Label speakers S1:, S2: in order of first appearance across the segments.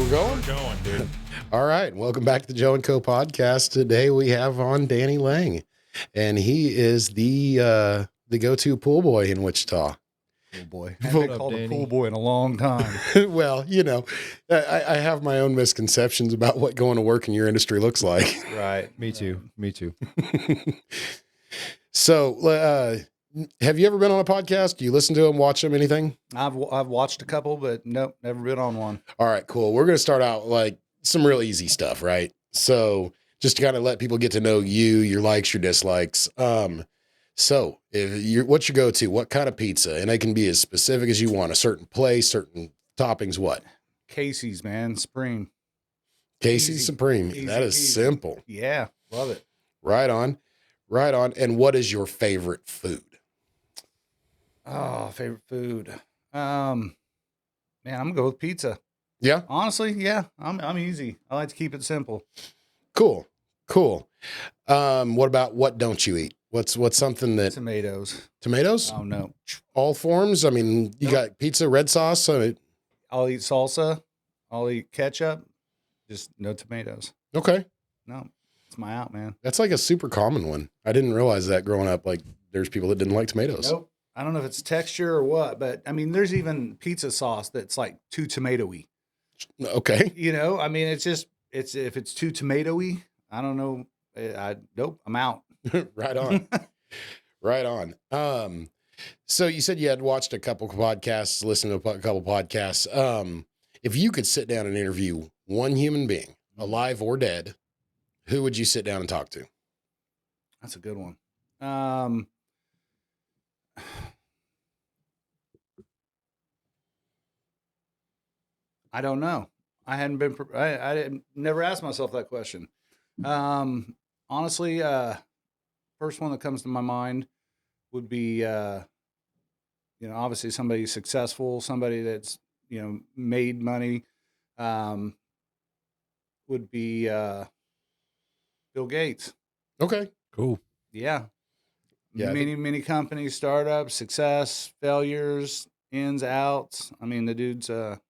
S1: We're going?
S2: We're going, dude.
S1: All right. Welcome back to the Joe & Co podcast. Today we have on Danny Lang, and he is the go-to pool boy in Wichita.
S3: Pool boy. I haven't been called a pool boy in a long time.
S1: Well, you know, I have my own misconceptions about what going to work in your industry looks like.
S3: Right. Me too. Me too.
S1: So, have you ever been on a podcast? Do you listen to them, watch them, anything?
S3: I've watched a couple, but nope, never been on one.
S1: All right, cool. We're going to start out like some real easy stuff, right? So just to kind of let people get to know you, your likes, your dislikes. So what's your go-to? What kind of pizza? And it can be as specific as you want, a certain place, certain toppings, what?
S3: Casey's, man. Supreme.
S1: Casey's
S3: Easy.
S1: Supreme.
S3: Easy
S1: That is
S3: peasy.
S1: simple.
S3: Yeah. Love it.
S1: Right on. Right on. And what is your favorite food?
S3: Oh, favorite food. Man, I'm gonna go with pizza.
S1: Yeah.
S3: Honestly, yeah. I'm easy. I like to keep it simple.
S1: Cool. What don't you eat? What's something that tomatoes?
S3: Oh no.
S1: All forms? I mean, you got pizza, red sauce.
S3: I'll eat salsa. I'll eat ketchup. Just no tomatoes.
S1: Okay.
S3: No. It's my out, man.
S1: That's like a super common one. I didn't realize that growing up. Like there's people that didn't like tomatoes.
S3: Nope. I don't know if it's texture or what, but I mean, there's even pizza sauce that's like too tomatoey.
S1: Okay.
S3: You know, I mean, if it's too tomatoey, I don't know. Nope, I'm out.
S1: Right on. Right on. So you said you had watched a couple podcasts, listened to a couple podcasts. If you could sit down and interview one human being, alive or dead, who would you sit down and talk to?
S3: That's a good one. I don't know. I hadn't been. I didn't never asked myself that question. Honestly, first one that comes to my mind would be, obviously somebody successful, somebody that's made money. Would be Bill Gates.
S1: Okay. Cool.
S3: Yeah.
S1: Yeah,
S3: Many companies, startups, success, failures, ins, outs. I mean, the dude's a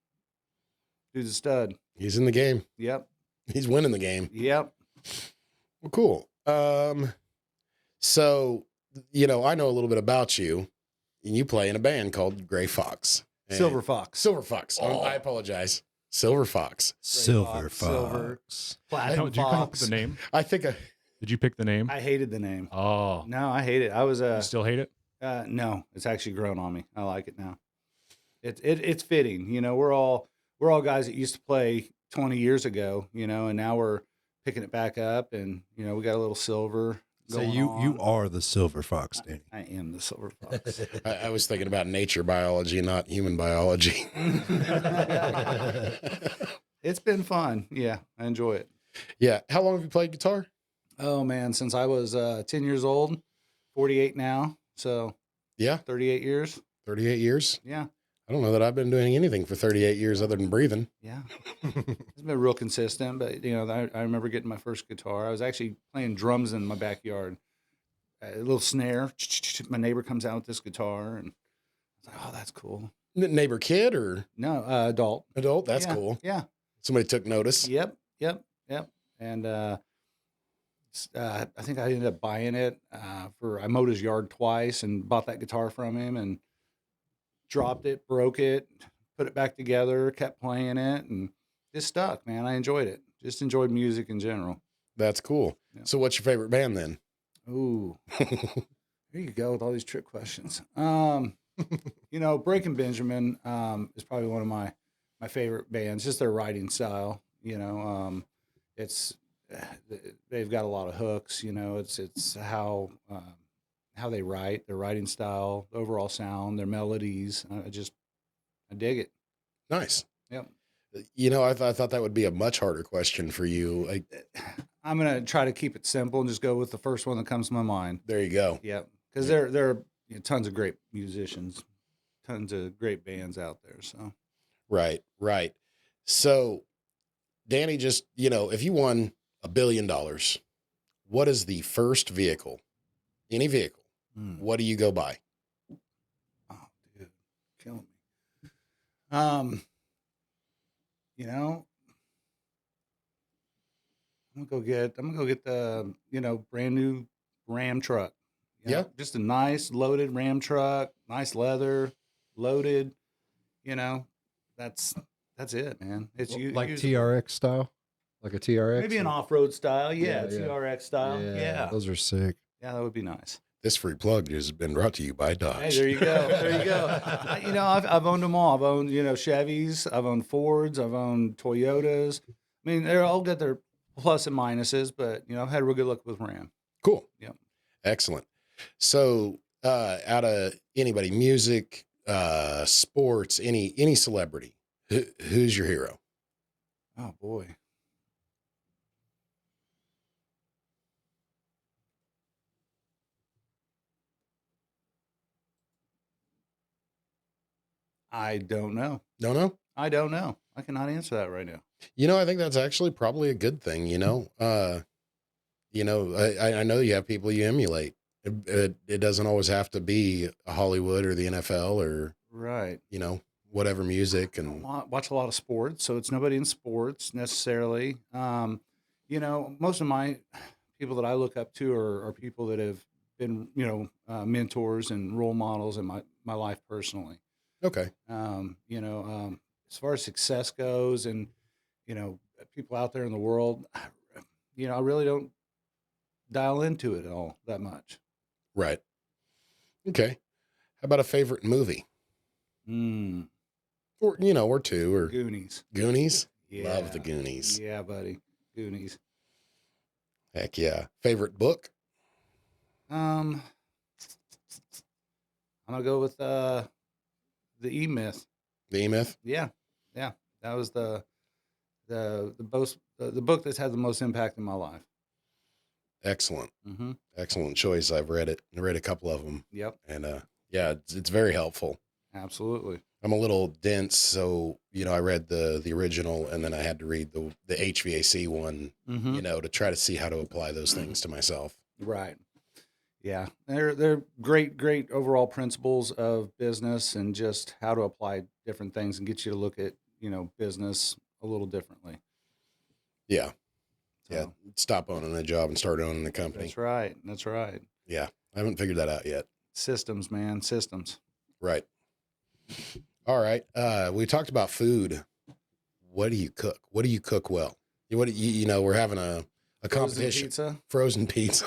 S3: stud.
S1: He's in the game.
S3: Yep.
S1: He's winning the game.
S3: Yep.
S1: Well, cool. So, I know a little bit about you, and you play in a band called Gray Fox.
S3: Silver Fox.
S1: Silver Fox. Oh. I apologize. Silver Fox.
S3: Silver Fox.
S2: Did you come up with the name?
S1: I think
S2: Did you pick the name?
S3: I hated the name.
S2: Oh.
S3: No, I hate it. I was
S2: You still hate it?
S3: no, it's actually grown on me. I like it now. It's fitting. We're all guys that used to play 20 years ago, and now we're picking it back up, and we got a little silver.
S4: So you are the Silver Fox, Danny.
S3: I am the Silver Fox.
S1: I was thinking about nature biology, not human biology.
S3: It's been fun. Yeah, I enjoy it.
S1: Yeah. How long have you played guitar?
S3: Oh man, since I was 10 years old, 48 now. So
S1: Yeah.
S3: 38 years.
S1: 38 years.
S3: Yeah.
S1: I don't know that I've been doing anything for 38 years other than breathing.
S3: Yeah. It's been real consistent, but I remember getting my first guitar. I was actually playing drums in my backyard. A little snare. My neighbor comes out with this guitar, and I was like, "Oh, that's cool."
S1: Neighbor kid or
S3: No, adult.
S1: adult? That's
S3: Yeah,
S1: cool.
S3: Yeah.
S1: Somebody took notice.
S3: Yep. And I think I ended up buying it I mowed his yard twice and bought that guitar from him and dropped it, broke it, put it back together, kept playing it, and it stuck, man. I enjoyed it. Just enjoyed music in general.
S1: That's cool.
S3: Yeah.
S1: So what's your favorite band then?
S3: Ooh. Here you go with all these trick questions. Breaking Benjamin is probably one of my favorite bands, just their writing style. It's they've got a lot of hooks. It's how they write, their writing style, the overall sound, their melodies. I dig it.
S1: Nice.
S3: Yep.
S1: I thought that would be a much harder question for you.
S3: I'm gonna try to keep it simple and just go with the first one that comes to my mind.
S1: There you go.
S3: Yep. Because there are tons of great musicians, tons of great bands out there. So.
S1: Right. So, Danny, just, if you won $1 billion, what is the first vehicle, any vehicle, what do you go buy?
S3: Oh, dude, killing me. I'm gonna go get the, brand new Ram truck.
S1: Yeah.
S3: Just a nice loaded Ram truck, nice leather, loaded, you know. That's that's it, man. It's
S4: Like
S3: usable.
S4: TRX style, like a TRX.
S3: Maybe an
S4: or-
S3: off-road style,
S4: Yeah, yeah.
S3: TRX style.
S4: Yeah, those are sick.
S3: Yeah, that would be nice.
S1: This free plug has been brought to you by Dodge.
S3: Hey, there you go. There you go. I've owned them all. I've owned, Chevys. I've owned Fords. I've owned Toyotas. I mean, they're all got their plus and minuses, but I've had real good luck with Ram.
S1: Cool.
S3: Yep.
S1: Excellent. So, out of anybody, music, sports, any celebrity, who's your hero?
S3: Oh boy. I don't know.
S1: Don't know.
S3: I don't know. I cannot answer that right now.
S1: I think that's actually probably a good thing. I know you have people you emulate. It doesn't always have to be Hollywood or the NFL or
S3: Right.
S1: whatever music and
S3: Watch a lot of sports, so it's nobody in sports necessarily. Most of my people that I look up to are people that have been, mentors and role models in my life personally.
S1: okay.
S3: As far as success goes and, people out there in the world, I really don't dial into it all that much.
S1: Right. Okay. How about a favorite movie? Or two or
S3: Goonies.
S1: Goonies?
S3: Yeah.
S1: Love the Goonies.
S3: Yeah, buddy. Goonies.
S1: Heck yeah. Favorite book?
S3: I'm gonna go with the E-Myth.
S1: The E-Myth?
S3: Yeah, yeah. That was the book that's had the most impact in my life.
S1: Excellent.
S3: Mm-hmm.
S1: Excellent choice. I've read it. I read a couple of them.
S3: Yep.
S1: And yeah, it's very helpful.
S3: Absolutely.
S1: I'm a little dense, so I read the original, and then I had to read the HVAC one,
S3: Mm-hmm.
S1: to try to see how to apply those things to myself.
S3: Right. Yeah, they're great overall principles of business and just how to apply different things and get you to look at business a little differently.
S1: Yeah,
S3: So,
S1: yeah. Stop owning a job and start owning a company.
S3: That's right. That's right.
S1: Yeah, I haven't figured that out yet.
S3: Systems, man. Systems.
S1: Right. All right. We talked about food. What do you cook? What do you cook well? We're having a competition.
S3: Pizza.
S1: Frozen pizza.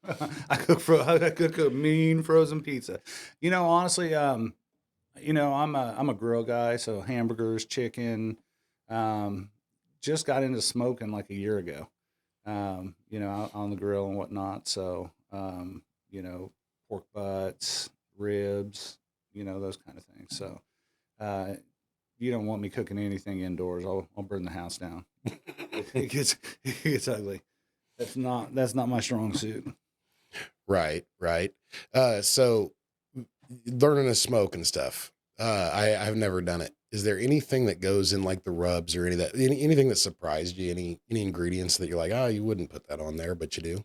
S3: I cook a mean frozen pizza. Honestly, I'm a grill guy, so hamburgers, chicken. Just got into smoking like a year ago. Out on the grill and whatnot. So, pork butts, ribs, those kind of things. So, you don't want me cooking anything indoors. I'll burn the house down. it gets ugly. That's not my strong suit.
S1: Right. So learning to smoke and stuff. I've never done it. Is there anything that goes in like the rubs or anything that surprised you? Any ingredients that you're like, oh, you wouldn't put that on there, but you do?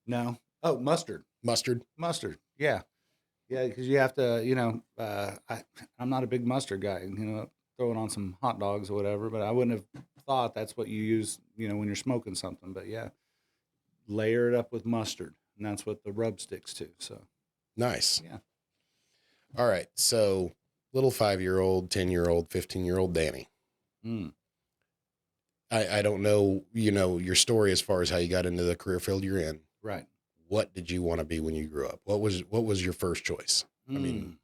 S3: No. Oh, mustard.
S1: Mustard.
S3: Yeah. Yeah. Cause you have to, I'm not a big mustard guy, throw it on some hot dogs or whatever, but I wouldn't have thought that's what you use, when you're smoking something, but yeah, layer it up with mustard and that's what the rub sticks to. So
S1: Nice.
S3: yeah.
S1: All right. So little 5-year-old, 10-year-old, 15-year-old Danny. I don't know, your story as far as how you got into the career field you're in.
S3: Right.
S1: What did you want to be when you grew up? What was your first choice? I mean,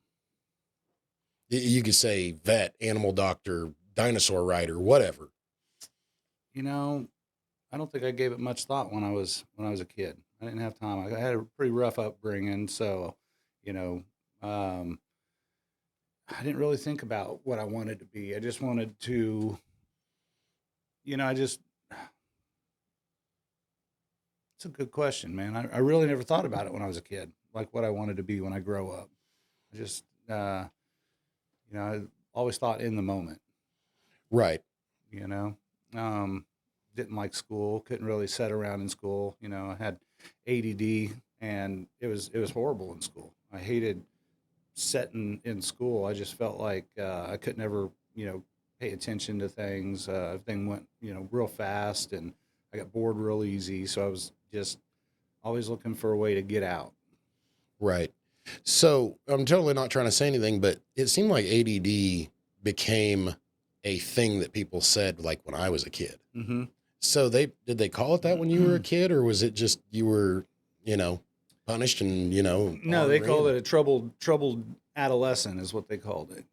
S1: you could say vet, animal doctor, dinosaur rider, whatever.
S3: I don't think I gave it much thought when I was a kid. I didn't have time. I had a pretty rough upbringing, so I didn't really think about what I wanted to be. I just wanted to, it's a good question, man. I really never thought about it when I was a kid, like what I wanted to be when I grow up. I just, I always thought in the moment.
S1: Right.
S3: Didn't like school, couldn't really sit around in school. I had ADD and it was horrible in school. I hated sitting in school. I just felt like I couldn't ever, pay attention to things. Everything went, real fast and I got bored real easy. So I was just always looking for a way to get out.
S1: Right. So I'm totally not trying to say anything, but it seemed like ADD became a thing that people said like when I was a kid.
S3: Mm-hmm.
S1: So did they call it that when you were a kid, or was it just you were, punished and,
S3: No, they
S1: ornery
S3: called
S1: and-
S3: it a troubled adolescent is what they called it,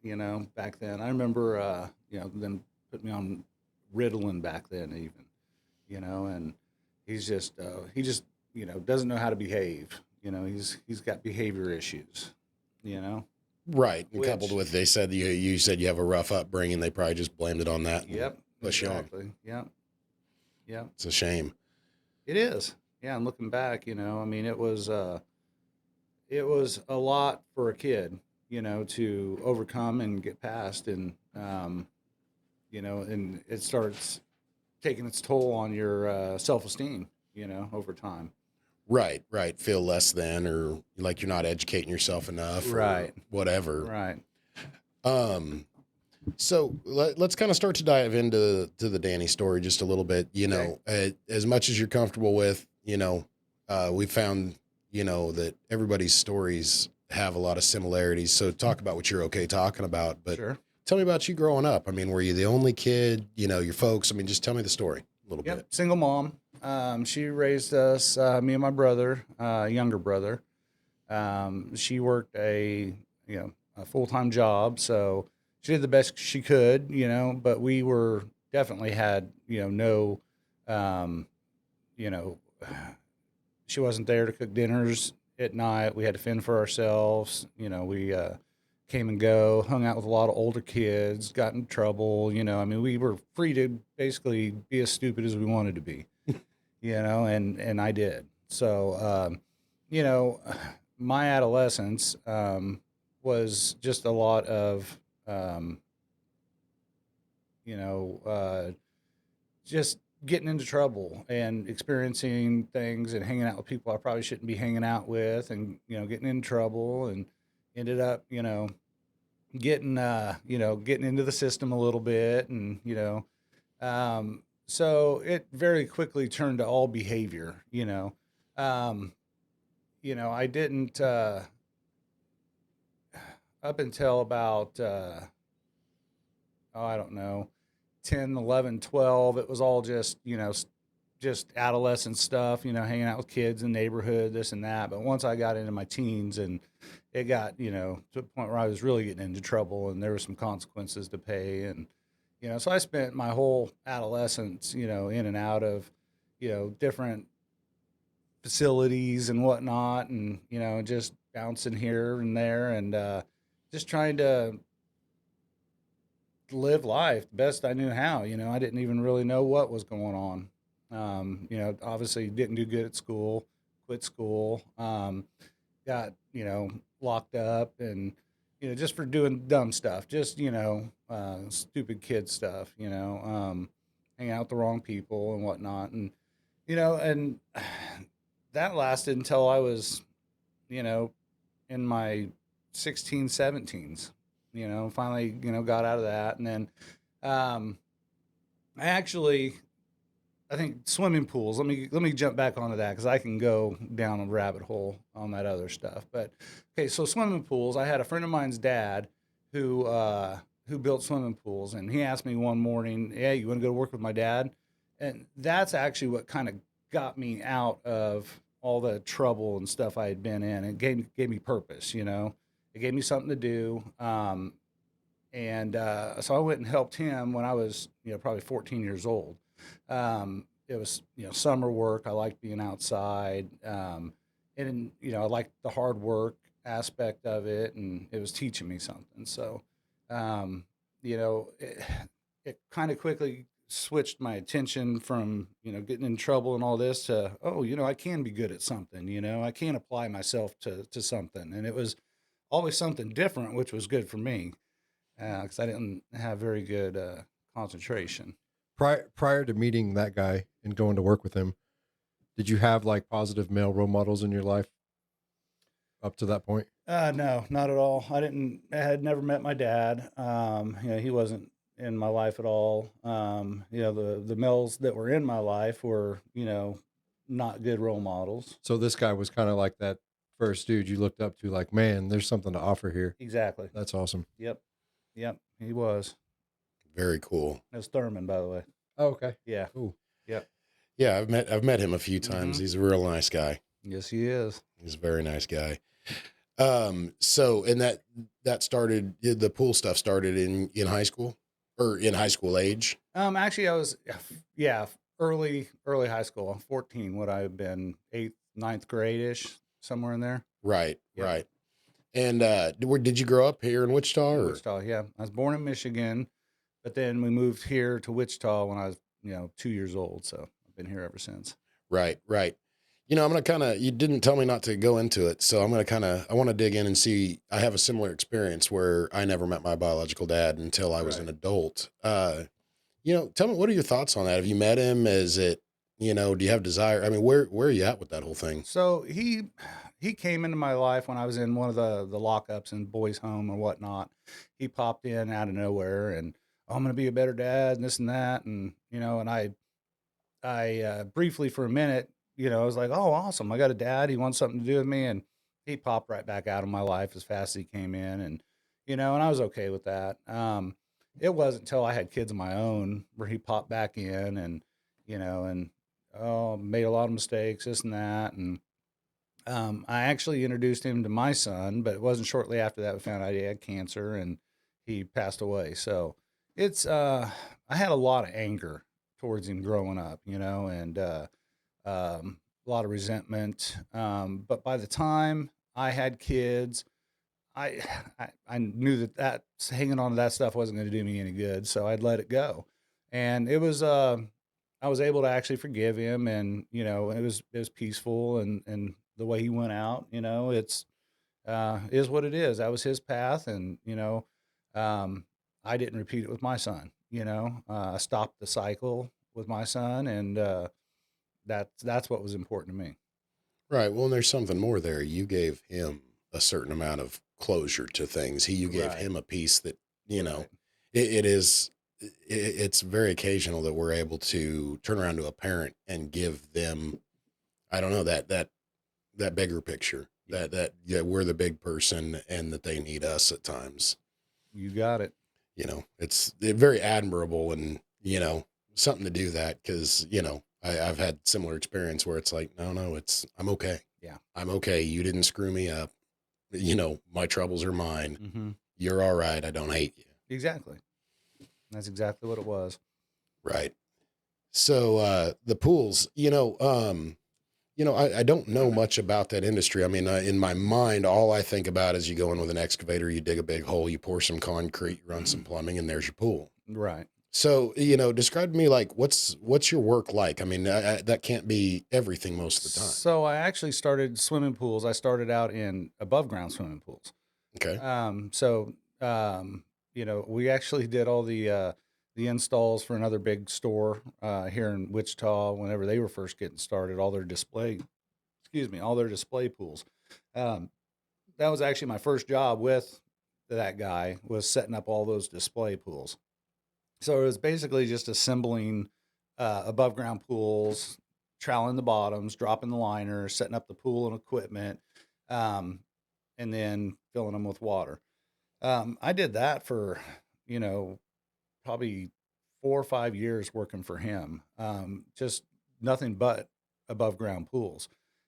S3: back then. I remember, them put me on Ritalin back then even, and he just, doesn't know how to behave. He's got behavior issues,
S1: Right. And
S3: Which-
S1: coupled with, they said you said you have a rough upbringing. They probably just blamed it on that. and
S3: Yep.
S1: Push you on.
S3: Exactly. Yep. Yep.
S1: It's a shame.
S3: It is. Yeah. And looking back, it was a lot for a kid, to overcome and get past. And, and it starts taking its toll on your self-esteem, over time.
S1: Right. Right. Feel less than, or like you're not educating yourself enough,
S3: Right.
S1: or whatever.
S3: Right.
S1: So let's kind of start to dive into the Danny story just a little bit. As much as you're comfortable with, we found, that everybody's stories have a lot of similarities. So talk about what you're okay talking about. But
S3: Sure.
S1: tell me about you growing up. I mean, were you the only kid? Your folks. I mean, just tell me the story a little
S3: Yep.
S1: bit.
S3: Single mom. She raised us, me and my brother, younger brother. She worked a full-time job, so she did the best she could, but we were definitely had, no, you know, she wasn't there to cook dinners at night. We had to fend for ourselves. We came and go, hung out with a lot of older kids, got in trouble. We were free to basically be as stupid as we wanted to be, and I did. So, my adolescence was just a lot of, just getting into trouble and experiencing things and hanging out with people I probably shouldn't be hanging out with, and getting in trouble, and ended up getting getting into the system a little bit, and so it very quickly turned to all behavior. I didn't up until about I don't know, 10, 11, 12. It was all just, just adolescent stuff, hanging out with kids in the neighborhood, this and that. But once I got into my teens, and it got, to a point where I was really getting into trouble, and there were some consequences to pay. And, so I spent my whole adolescence, in and out of, different facilities and whatnot, and, just bouncing here and there, and just trying to live life the best I knew how. I didn't even really know what was going on. Obviously didn't do good at school, quit school, got, locked up, and, just for doing dumb stuff, just, stupid kid stuff, hanging out with the wrong people and whatnot. And, and that lasted until I was, in my 16, 17s. Finally, got out of that. And then I think swimming pools. Let me jump back onto that, because I can go down a rabbit hole on that other stuff. But okay, so swimming pools. I had a friend of mine's dad who built swimming pools, and he asked me one morning, "Hey, you want to go to work with my dad?" And that's actually what kind of got me out of all the trouble and stuff I had been in. It gave me purpose. It gave me something to do. And so I went and helped him when I was, probably 14 years old. It was, summer work. I liked being outside. And, I liked the hard work aspect of it, and it was teaching me something. So, it kind of quickly switched my attention from, getting in trouble and all this to, oh, I can be good at something, I can apply myself to something. And it was always something different, which was good for me, because I didn't have very good concentration.
S4: Prior to meeting that guy and going to work with him, did you have like positive male role models in your life up to that point?
S3: No, not at all. I had never met my dad. He wasn't in my life at all. The males that were in my life were, not good role models.
S4: So this guy was kind of like that first dude you looked up to, like, man, there's something to offer here.
S3: Exactly.
S4: That's awesome.
S3: Yep. He was.
S1: Very cool.
S3: It was Thurman, by the way.
S4: Oh, okay.
S3: Yeah.
S4: Cool.
S3: Yep.
S1: Yeah, I've met him a few times.
S3: Mhm.
S1: He's a real nice guy.
S3: Yes, he is.
S1: He's a very nice guy. So and that started, the pool stuff started in high school or in high school age.
S3: Actually, I was, early high school. I'm 14. Would I have been 8th, 9th grade ish, somewhere in there?
S1: Right,
S3: Yep.
S1: right. And did you grow up here in Wichita? Or?
S3: Wichita, yeah. I was born in Michigan, but then we moved here to Wichita when I was, 2 years old. So I've been here ever since.
S1: Right, right. I'm going to you didn't tell me not to go into it. So I'm going to I want to dig in and see. I have a similar experience where I never met my biological dad until I was an adult. Tell me, what are your thoughts on that? Have you met him? Is it, do you have desire? I mean, where are you at with that whole thing?
S3: So he came into my life when I was in one of the lockups in boys' home or whatnot. He popped in out of nowhere and, oh, I'm going to be a better dad and this and that. And, and I briefly for a minute, I was like, oh, awesome. I got a dad. He wants something to do with me. And he popped right back out of my life as fast as he came in. And, and I was okay with that. It wasn't until I had kids of my own where he popped back in and, made a lot of mistakes, this and that. And I actually introduced him to my son, but it wasn't shortly after that we found out he had cancer and he passed away. So it's, I had a lot of anger towards him growing up, and a lot of resentment. But by the time I had kids, I knew that hanging on to that stuff wasn't going to do me any good, so I'd let it go. And it was I was able to actually forgive him, and it was peaceful, and the way he went out, it's is what it is. That was his path, and I didn't repeat it with my son. I stopped the cycle with my son, and that's what was important to me.
S1: Right. Well, and there's something more there. You gave him a certain amount of closure to things. You gave
S3: Right.
S1: him a piece that,
S3: Right.
S1: it's very occasional that we're able to turn around to a parent and give them, I don't know, that bigger picture, that we're the big person and that they need us at times.
S3: You got it.
S1: It's very admirable and, something to do that because, I've had similar experience where it's like, no, I'm okay.
S3: Yeah.
S1: I'm okay. You didn't screw me up. My troubles are mine.
S3: Mm-hmm.
S1: You're all right. I don't hate you.
S3: Exactly. That's exactly what it was.
S1: Right. So, the pools, I don't know much about that industry. I mean, in my mind, all I think about is you go in with an excavator, you dig a big hole, you pour some concrete, run some plumbing, and there's your pool.
S3: Right.
S1: So, describe to me, like, what's your work like? I mean, that can't be everything most of the time.
S3: So I actually started swimming pools. I started out in above ground swimming pools.
S1: Okay.
S3: We actually did all the installs for another big store here in Wichita whenever they were first getting started. All their display pools. That was actually my first job with that guy, was setting up all those display pools. So it was basically just assembling above ground pools, troweling the bottoms, dropping the liners, setting up the pool and equipment, and then filling them with water. I did that for, probably 4 or 5 years working for him. Just nothing but above ground pools.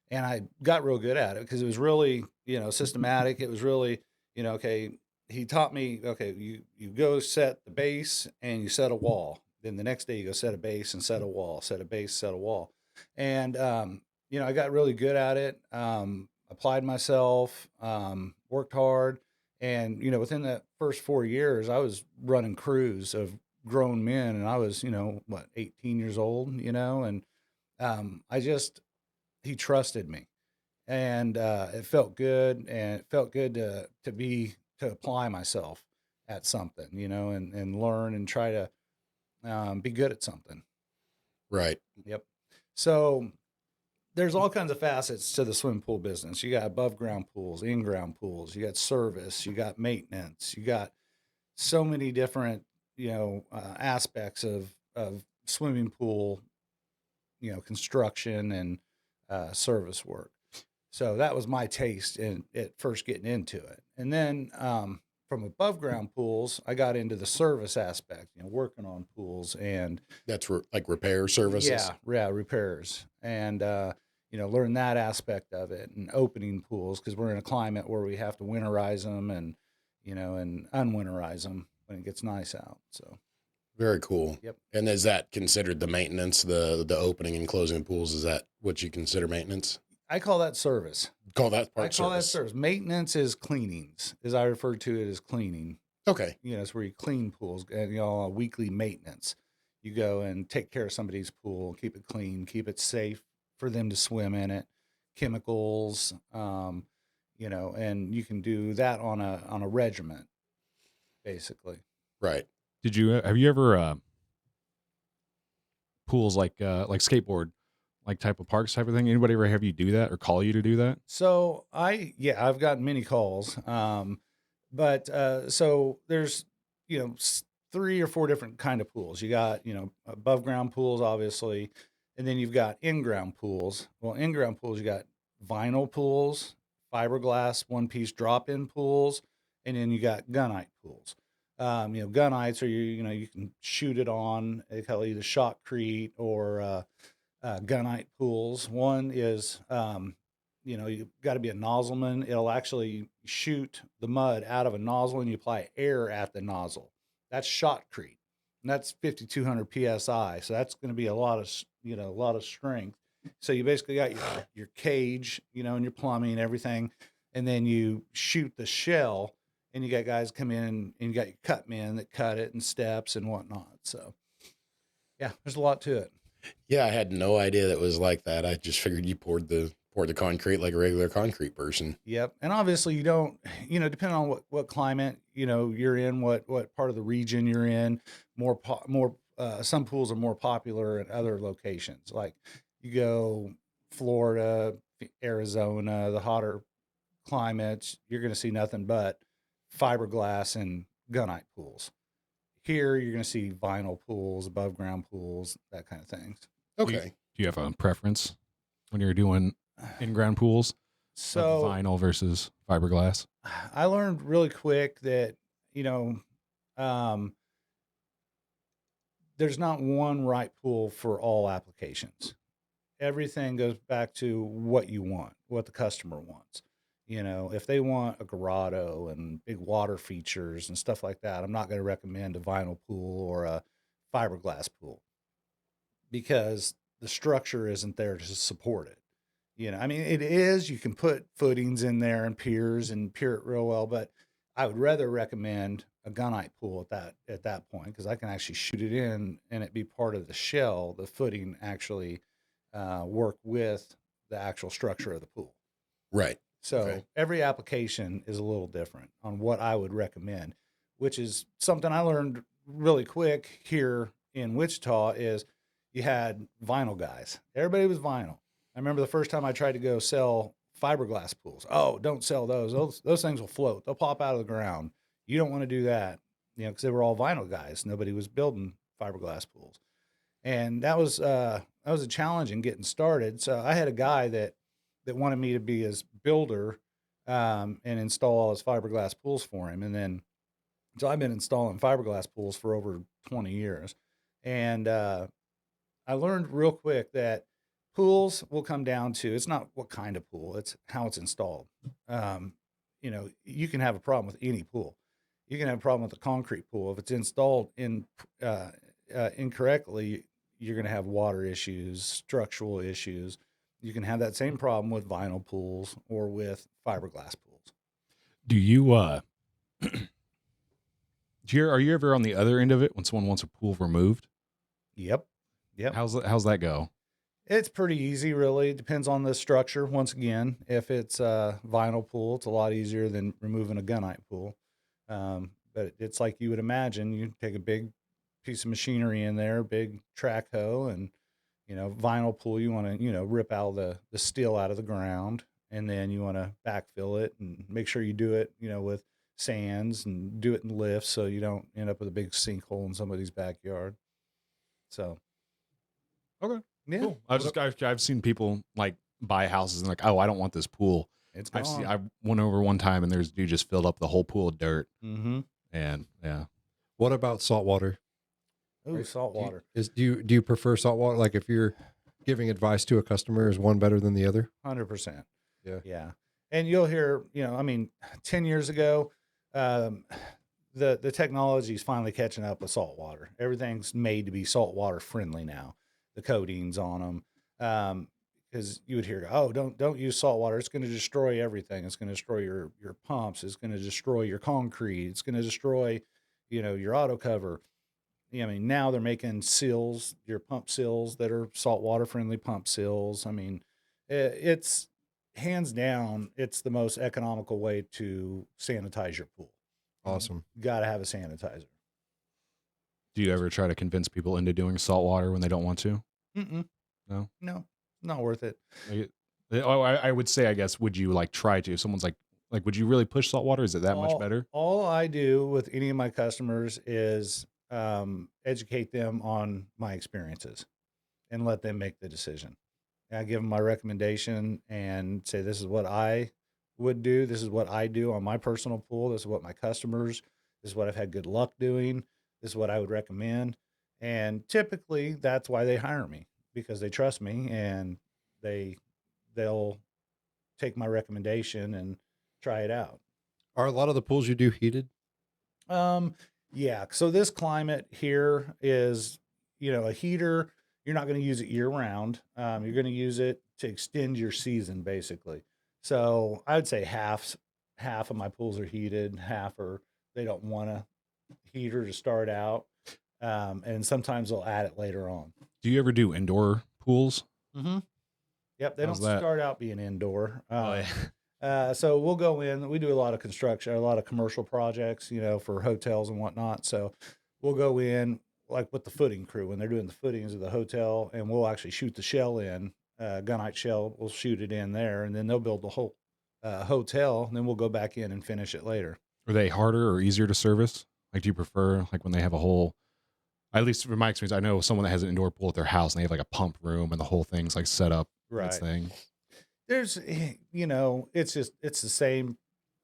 S3: And I got real good at it because it was really, systematic. It was really, okay, he taught me, okay, you go set the base and you set a wall. Then the next day you go set a base and set a wall, set a base, set a wall. And, I got really good at it, applied myself, worked hard. And, within that first 4 years, I was running crews of grown men, and I was, 18 years old, and he trusted me, and it felt good, and it felt good to apply myself at something, and learn and try to be good at something.
S1: Right.
S3: Yep. So there's all kinds of facets to the swimming pool business. You got above ground pools, in ground pools, you got service, you got maintenance, you got so many different, aspects of swimming pool, construction and service work. So that was my taste in at first getting into it. And then from above ground pools, I got into the service aspect, working on pools and
S1: That's like repair services.
S3: yeah, repairs and learn that aspect of it and opening pools because we're in a climate where we have to winterize them and and unwinterize them when it gets nice out. So
S1: Very cool.
S3: yep.
S1: And is that considered the maintenance, the opening and closing of pools? Is that what you consider maintenance?
S3: I call that service.
S1: Call that
S3: I
S1: part
S3: call that
S1: service.
S3: service. Maintenance is cleanings, as I refer to it as cleaning.
S1: Okay.
S3: It's where you clean pools and a weekly maintenance. You go and take care of somebody's pool, keep it clean, keep it safe for them to swim in it, chemicals, and you can do that on a regiment, basically.
S1: Right.
S2: Have you ever pools like skateboard like type of parks type of thing? Anybody ever have you do that or call you to do that?
S3: So I've gotten many calls, but so there's 3 or 4 different kind of pools. You got above ground pools, obviously, and then you've got in ground pools. Well, in ground pools you got vinyl pools, fiberglass one piece drop in pools, and then you got gunite pools. Gunites are you can shoot it on. They call it either shotcrete or gunite pools. One is, you've got to be a nozzleman. It'll actually shoot the mud out of a nozzle and you apply air at the nozzle. That's shotcrete. And that's 5,200 psi. So that's going to be a lot of strength. So you basically got your cage, and your plumbing and everything. And then you shoot the shell and you got guys come in and you got your cut men that cut it and steps and whatnot. So yeah, there's a lot to it.
S1: Yeah, I had no idea that was like that. I just figured you poured the concrete like a regular concrete person.
S3: Yep. And obviously you don't, depending on what climate, you're in, what part of the region you're in, some pools are more popular at other locations. Like you go Florida, Arizona, the hotter climates, you're going to see nothing but fiberglass and gunite pools. Here, you're going to see vinyl pools, above ground pools, that kind of things.
S1: Okay.
S2: Do you have a preference when you're doing in-ground pools?
S3: So
S2: Vinyl versus fiberglass?
S3: I learned really quick that, there's not one right pool for all applications. Everything goes back to what you want, what the customer wants. If they want a grotto and big water features and stuff like that, I'm not going to recommend a vinyl pool or a fiberglass pool because the structure isn't there to support it. It is, you can put footings in there and piers and pier it real well, but I would rather recommend a gunite pool at that point because I can actually shoot it in and it be part of the shell. The footing actually work with the actual structure of the pool.
S1: Right.
S3: So
S1: Okay.
S3: every application is a little different on what I would recommend, which is something I learned really quick here in Wichita is you had vinyl guys. Everybody was vinyl. I remember the first time I tried to go sell fiberglass pools. Oh, don't sell those. Those things will float. They'll pop out of the ground. You don't want to do that, because they were all vinyl guys. Nobody was building fiberglass pools. And that was a challenge in getting started. So I had a guy that wanted me to be his builder and install all his fiberglass pools for him. And then, so I've been installing fiberglass pools for over 20 years. And I learned real quick that pools will come down to, it's not what kind of pool, it's how it's installed. You can have a problem with any pool. You can have a problem with a concrete pool. If it's installed incorrectly, you're going to have water issues, structural issues. You can have that same problem with vinyl pools or with fiberglass pools.
S2: Do you are you ever on the other end of it when someone wants a pool removed?
S3: Yep.
S2: How's that go?
S3: It's pretty easy, really. It depends on the structure. Once again, if it's a vinyl pool, it's a lot easier than removing a gunite pool. But it's like you would imagine. You take a big piece of machinery in there, big track hoe, and vinyl pool. You want to rip out the steel out of the ground, and then you want to backfill it and make sure you do it with sands and do it in lifts so you don't end up with a big sinkhole in somebody's backyard. So,
S2: Okay.
S3: yeah,
S2: Cool. I've seen people like buy houses and like, oh, I don't want this pool.
S3: it's
S2: I
S3: gone.
S2: went over one time and there's a dude just filled up the whole pool of dirt.
S3: Mm-hmm.
S2: And yeah.
S4: What about saltwater?
S3: Ooh, salt water.
S4: Do you prefer saltwater? Like if you're giving advice to a customer, is one better than the other?
S3: 100%.
S4: Yeah.
S3: Yeah. And you'll hear, 10 years ago, um, the technology is finally catching up with salt water. Everything's made to be saltwater friendly now. The coatings on them, because you would hear, oh, don't use salt water. It's going to destroy everything. It's going to destroy your pumps. It's going to destroy your concrete. It's going to destroy, your auto cover. I mean, now they're making seals, your pump seals that are saltwater friendly pump seals. I mean, it's hands down, it's the most economical way to sanitize your pool.
S4: Awesome.
S3: Got to have a sanitizer.
S2: Do you ever try to convince people into doing salt water when they don't want to?
S3: Mm-mm.
S2: No?
S3: No, not worth it.
S2: I would say, I guess, would you like try to? If someone's like, would you really push salt water? Is it that much better?
S3: All I do with any of my customers is educate them on my experiences and let them make the decision. I give them my recommendation and say, this is what I would do. This is what I do on my personal pool. This is what my customers, this is what I've had good luck doing. This is what I would recommend. And typically that's why they hire me, because they trust me and they'll take my recommendation and try it out.
S4: Are a lot of the pools you do heated?
S3: Yeah. So this climate here is, a heater. You're not going to use it year round. You're going to use it to extend your season, basically. So I would say half of my pools are heated, half are they don't want a heater to start out, and sometimes they'll add it later on.
S2: Do you ever do indoor pools?
S3: Mm-hmm. Yep, they
S2: How's
S3: don't
S2: that?
S3: start out being indoor.
S2: Oh,
S3: So we'll go in. We do a lot of construction, a lot of commercial projects, for hotels and whatnot. So we'll go in like with the footing crew when they're doing the footings of the hotel, and we'll actually shoot the shell in, gunite shell. We'll shoot it in there, and then they'll build the whole hotel. And then we'll go back in and finish it later.
S2: Are they harder or easier to service? Like, do you prefer like when they have a whole? At least from my experience, I know someone that has an indoor pool at their house and they have like a pump room and the whole thing's like set up.
S3: Right.
S2: Its thing.
S3: There's, it's the same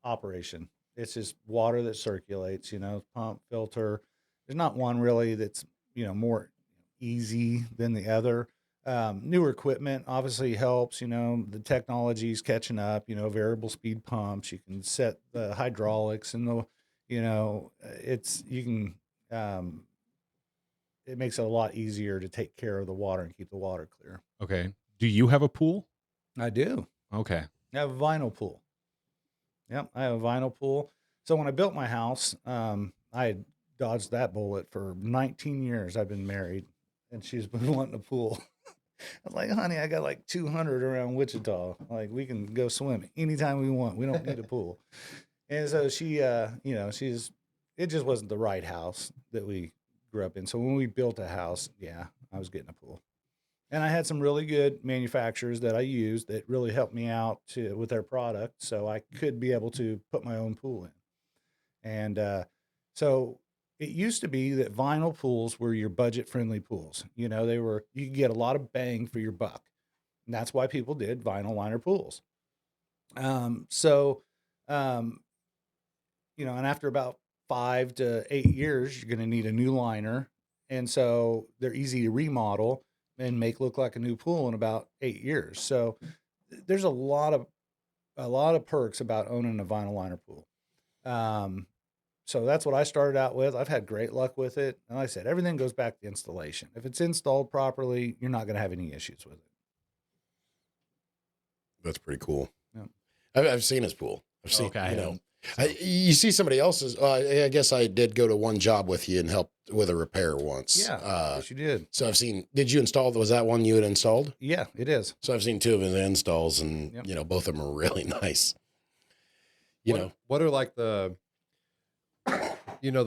S3: operation. It's just water that circulates, pump, filter. There's not one really that's, more easy than the other. Newer equipment obviously helps, the technology's catching up, variable speed pumps. You can set the hydraulics and it makes it a lot easier to take care of the water and keep the water clear.
S2: Okay. Do you have a pool?
S3: I do.
S2: Okay.
S3: I have a vinyl pool. Yep, I have a vinyl pool. So when I built my house, I had dodged that bullet for 19 years. I've been married, and she's been wanting a pool. I was like, honey, I got like 200 around Wichita. Like, we can go swim anytime we want. We don't need a pool. And so she, it just wasn't the right house that we grew up in. So when we built a house, yeah, I was getting a pool. And I had some really good manufacturers that I used that really helped me out with their product, so I could be able to put my own pool in. And so it used to be that vinyl pools were your budget-friendly pools. You could get a lot of bang for your buck, and that's why people did vinyl liner pools. And after about 5 to 8 years, you're going to need a new liner, and so they're easy to remodel and make look like a new pool in about 8 years. So there's a lot of perks about owning a vinyl liner pool. So that's what I started out with. I've had great luck with it. And like I said, everything goes back to installation. If it's installed properly, you're not going to have any issues with it.
S1: That's pretty cool.
S3: Yeah.
S1: I've seen his pool. I've seen,
S2: Okay.
S1: you see somebody else's. I guess I did go to one job with you and help with a repair once.
S3: Yeah, yes, you did.
S1: So I've seen. Did you install? Was that one you had installed?
S3: Yeah, it is.
S1: So I've seen 2 of his installs, and
S3: Yep.
S1: both of them are really nice.
S4: What are like the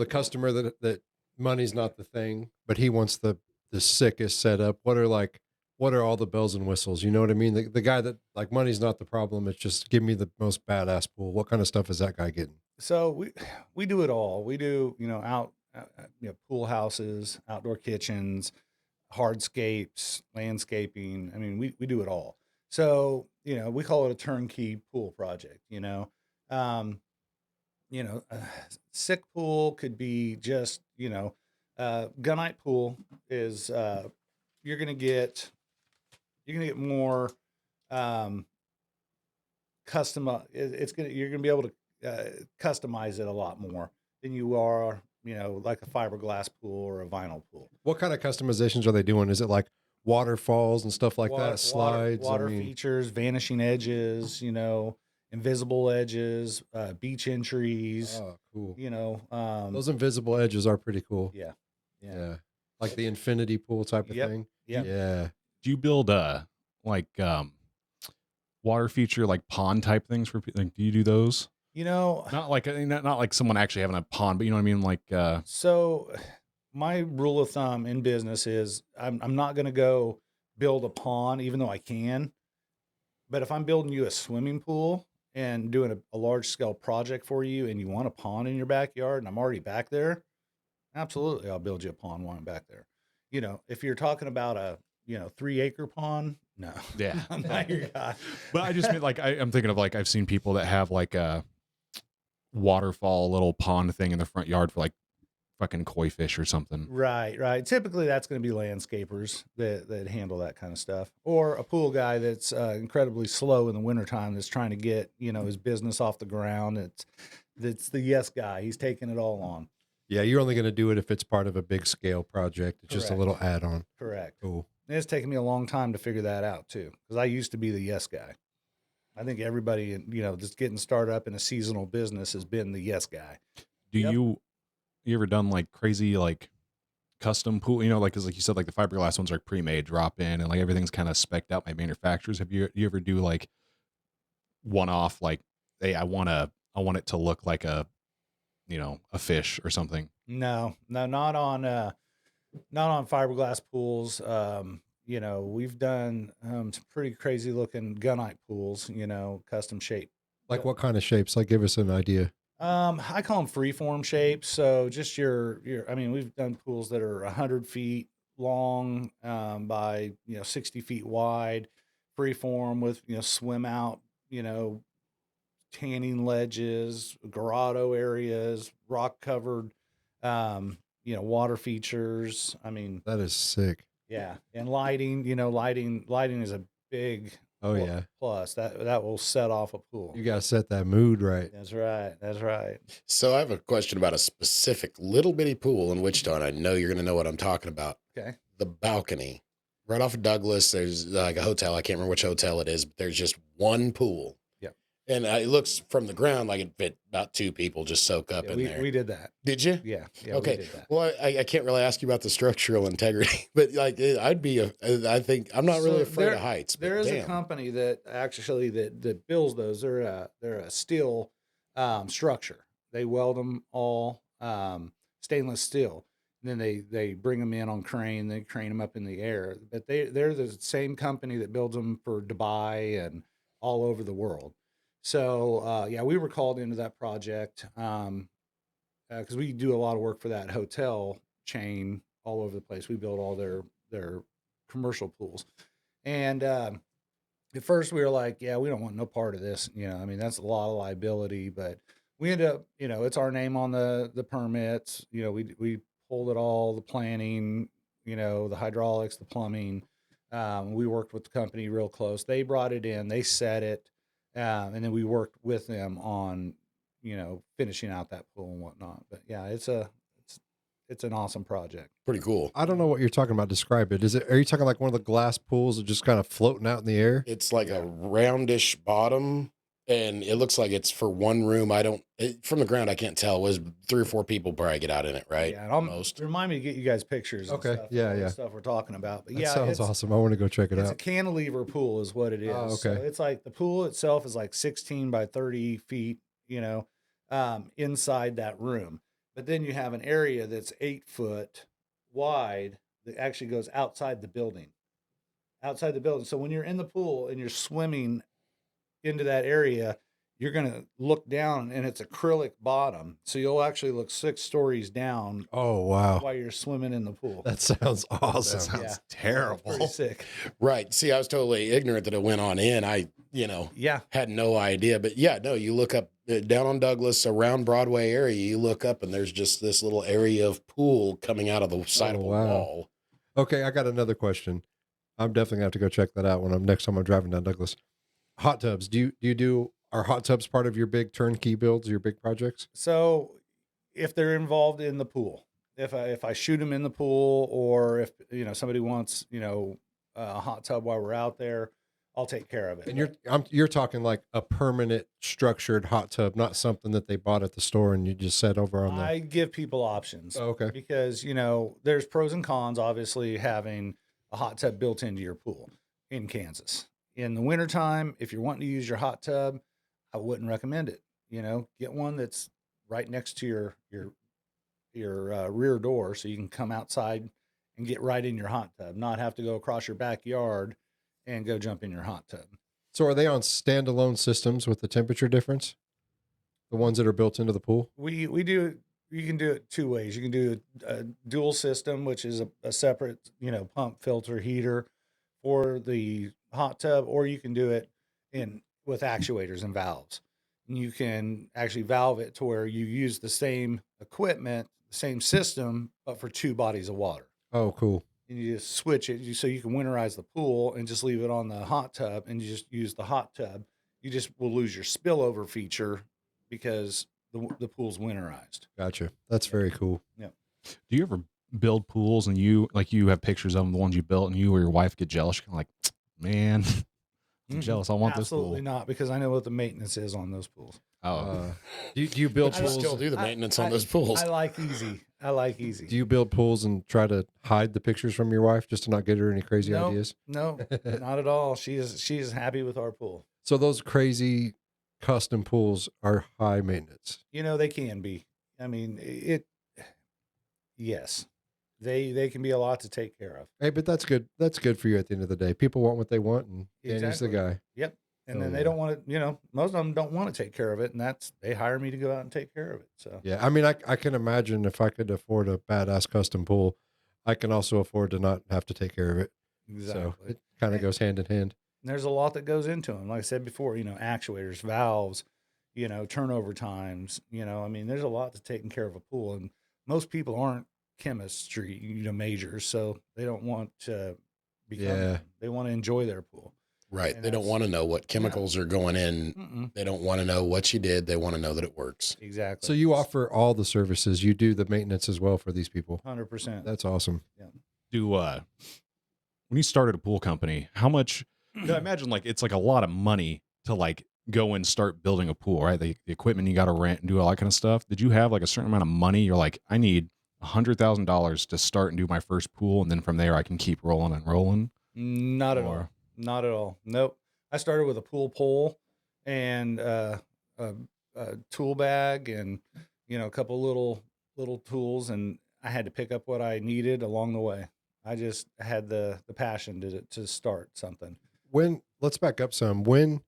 S4: customer that money's not the thing, but he wants the sickest setup. What what are all the bells and whistles? You know what I mean? The guy that like money's not the problem. It's just give me the most badass pool. What kind of stuff is that guy getting?
S3: So we do it all. We do, pool houses, outdoor kitchens, hardscapes, landscaping. I mean, we do it all. So, we call it a turnkey pool project, Um, sick pool could be just, gunite pool is you're gonna get more um it's gonna you're gonna be able to customize it a lot more than you are, like a fiberglass pool or a vinyl pool.
S4: What kind of customizations are they doing? Is it like waterfalls and stuff like that? Slides?
S3: Water features, vanishing edges, invisible edges, beach entries,
S4: Oh, cool.
S3: um,
S4: Those invisible edges are pretty cool.
S3: yeah, yeah,
S4: Yeah. Like the infinity pool type of
S3: yep,
S4: thing.
S3: yep.
S4: Yeah.
S2: Do you build like water feature like pond type things for like? Do you do those? Not like not like someone actually having a pond, but you know what I mean. Like
S3: So my rule of thumb in business is I'm not going to go build a pond, even though I can. But if I'm building you a swimming pool and doing a large scale project for you, and you want a pond in your backyard, and I'm already back there, absolutely, I'll build you a pond while I'm back there. If you're talking about a 3-acre pond, no,
S2: yeah.
S3: I'm not your guy.
S2: But I just mean like I'm thinking of like I've seen people that have like a waterfall little pond thing in the front yard for like fucking koi fish or something.
S3: Right, right. Typically, that's going to be landscapers that handle that kind of stuff, or a pool guy that's incredibly slow in the wintertime that's trying to get his business off the ground. That's the yes guy. He's taking it all on.
S4: Yeah. You're only going to do it if it's part of a big scale project. It's just a
S3: Correct.
S4: little add on.
S3: Correct.
S4: Cool.
S3: And it's taken me a long time to figure that out too, because I used to be the yes guy. I think everybody, just getting started up in a seasonal business has been the yes guy.
S2: Do
S3: Yep.
S2: you ever done like crazy like custom pool? Like because like you said, like the fiberglass ones are pre-made, drop in, and like everything's kind of specced out by manufacturers. Have you ever do like one off like, hey, I want it to look like a fish or something?
S3: No, not on fiberglass pools. We've done some pretty crazy looking gunite pools, custom shape.
S4: Like what kind of shapes? Like give us an idea.
S3: I call them freeform shapes. So just I mean, we've done pools that are 100 feet long, by, 60 feet wide, freeform with, swim out, tanning ledges, grotto areas, rock covered, water features. I mean,
S4: That is sick.
S3: yeah, and lighting. Lighting is a big
S4: Oh yeah.
S3: plus. That will set off a pool.
S4: You got to set that mood right.
S3: That's right. That's right.
S1: So I have a question about a specific little bitty pool in Wichita, and I know you're going to know what I'm talking about.
S3: Okay.
S1: The balcony. Right off of Douglas, there's like a hotel. I can't remember which hotel it is, but there's just one pool.
S3: Yep.
S1: And it looks from the ground like it fit about 2 people just soak up
S3: Yeah,
S1: in there.
S3: we did that.
S1: Did you?
S3: Yeah.
S1: Okay.
S3: We did that.
S1: Well, I can't really ask you about the structural integrity, but like I think I'm not really
S3: So
S1: afraid of heights. But
S3: There is a
S1: damn.
S3: company that actually that builds those. They're a steel structure. They weld them all stainless steel. And then they bring them in on crane. They crane them up in the air. But they're the same company that builds them for Dubai and all over the world. So yeah, we were called into that project because we do a lot of work for that hotel chain all over the place. We build all their commercial pools. And at first we were like, yeah, we don't want no part of this. I mean, that's a lot of liability, but we end up, it's our name on the permits. We pulled it all, the planning, the hydraulics, the plumbing. We worked with the company real close. They brought it in, they set it. And then we worked with them on, finishing out that pool and whatnot. But yeah, it's an awesome project.
S1: Pretty cool.
S4: I don't know what you're talking about. Describe it. Are you talking like one of the glass pools that just kind of floating out in the air?
S1: It's like a roundish bottom, and it looks like it's for one room. From the ground, I can't tell. It was 3 or 4 people probably get out in it, right?
S3: Yeah, and
S1: Most.
S3: remind me to get you guys pictures.
S4: Okay,
S3: And stuff,
S4: yeah,
S3: all the
S4: yeah.
S3: stuff we're talking about. But
S4: That
S3: yeah,
S4: sounds awesome. I want to go check it
S3: it's a
S4: out.
S3: cantilever pool, is what it is.
S4: Oh,
S3: So
S4: okay.
S3: it's like the pool itself is like 16 by 30 feet, inside that room. But then you have an area that's 8 foot wide that actually goes outside the building. outside the building. So when you're in the pool and you're swimming into that area, you're going to look down and it's acrylic bottom. So you'll actually look 6 stories down
S4: Oh wow,
S3: while you're swimming in the pool.
S4: that sounds
S2: That
S4: awesome.
S2: sounds
S3: Yeah. It's
S2: terrible.
S3: pretty sick.
S1: Right. See, I was totally ignorant that it went on in. I,
S3: Yeah.
S1: had no idea. But yeah, no, you look up down on Douglas around Broadway area, you look up and there's just this little area of pool coming out of the side of a
S4: wow.
S1: wall.
S4: Okay, I got another question. I'm definitely gonna have to go check that out when I'm next time I'm driving down Douglas. Hot tubs. Are hot tubs part of your big turnkey builds, your big projects?
S3: So if they're involved in the pool, if I shoot them in the pool, or if somebody wants a hot tub while we're out there, I'll take care of it.
S4: And you're talking like a permanent structured hot tub, not something that they bought at the store and you just set over on the.
S3: I give people options.
S4: Oh, okay.
S3: Because there's pros and cons. Obviously, having a hot tub built into your pool in Kansas in the wintertime, if you're wanting to use your hot tub, I wouldn't recommend it. Get one that's right next to your rear door, so you can come outside and get right in your hot tub, not have to go across your backyard and go jump in your hot tub.
S4: So are they on standalone systems with the temperature difference? The ones that are built into the pool?
S3: We do. You can do it 2 ways. You can do a dual system, which is a separate pump, filter, heater for the hot tub, or you can do it with actuators and valves. And you can actually valve it to where you use the same equipment, the same system, but for 2 bodies of water.
S4: Oh, cool.
S3: And you just switch it so you can winterize the pool and just leave it on the hot tub and you just use the hot tub. You just will lose your spillover feature because the pool's winterized.
S4: Gotcha. That's very cool.
S3: Yeah.
S2: Do you ever build pools and you have pictures of them, the ones you built, and you or your wife get jealous? You're kind of like, man, I'm jealous. I want this pool.
S3: Absolutely not, because I know what the maintenance is on those pools.
S2: Oh,
S4: Do you build
S1: I
S4: pools?
S1: still do the maintenance on those pools.
S3: I like easy.
S4: Do you build pools and try to hide the pictures from your wife just to not get her any crazy
S3: No.
S4: ideas?
S3: No, not at all. She is happy with our pool.
S4: So those crazy custom pools are high maintenance.
S3: They can be. I mean, yes, they can be a lot to take care of.
S4: Hey, but that's good. That's good for you at the end of the day. People want what they want, and Danny's
S3: Exactly.
S4: the guy.
S3: Yep. And
S4: Oh,
S3: then they
S4: yeah.
S3: don't want to, most of them don't want to take care of it. And they hire me to go out and take care of it. So,
S4: Yeah, I mean, I can imagine if I could afford a badass custom pool, I can also afford to not have to take care of it.
S3: exactly.
S4: So it kind of goes hand in hand.
S3: And there's a lot that goes into them. Like I said before, actuators, valves, turnover times, I mean, there's a lot to taking care of a pool. And most people aren't chemistry, majors. So they don't want to become,
S4: Yeah.
S3: they want to enjoy their pool.
S1: Right.
S3: And
S1: They don't
S3: that's-
S1: want to know what chemicals are going in.
S3: Mm-mm.
S1: They don't want to know what you did. They want to know that it works.
S3: Exactly.
S4: So you offer all the services. You do the maintenance as well for these people.
S3: 100%.
S4: That's awesome.
S2: when you started a pool company, how much? I imagine it's like a lot of money to go and start building a pool, right? The equipment you got to rent and do all that kind of stuff. Did you have a certain amount of money? You're like, I need $100,000 to start and do my first pool, and then from there I can keep rolling and rolling.
S3: Not at all.
S2: Or-
S3: Not at all. Nope. I started with a pool pole and a tool bag and a couple little tools, and I had to pick up what I needed along the way. I just had the passion to start something.
S4: Let's back up some. When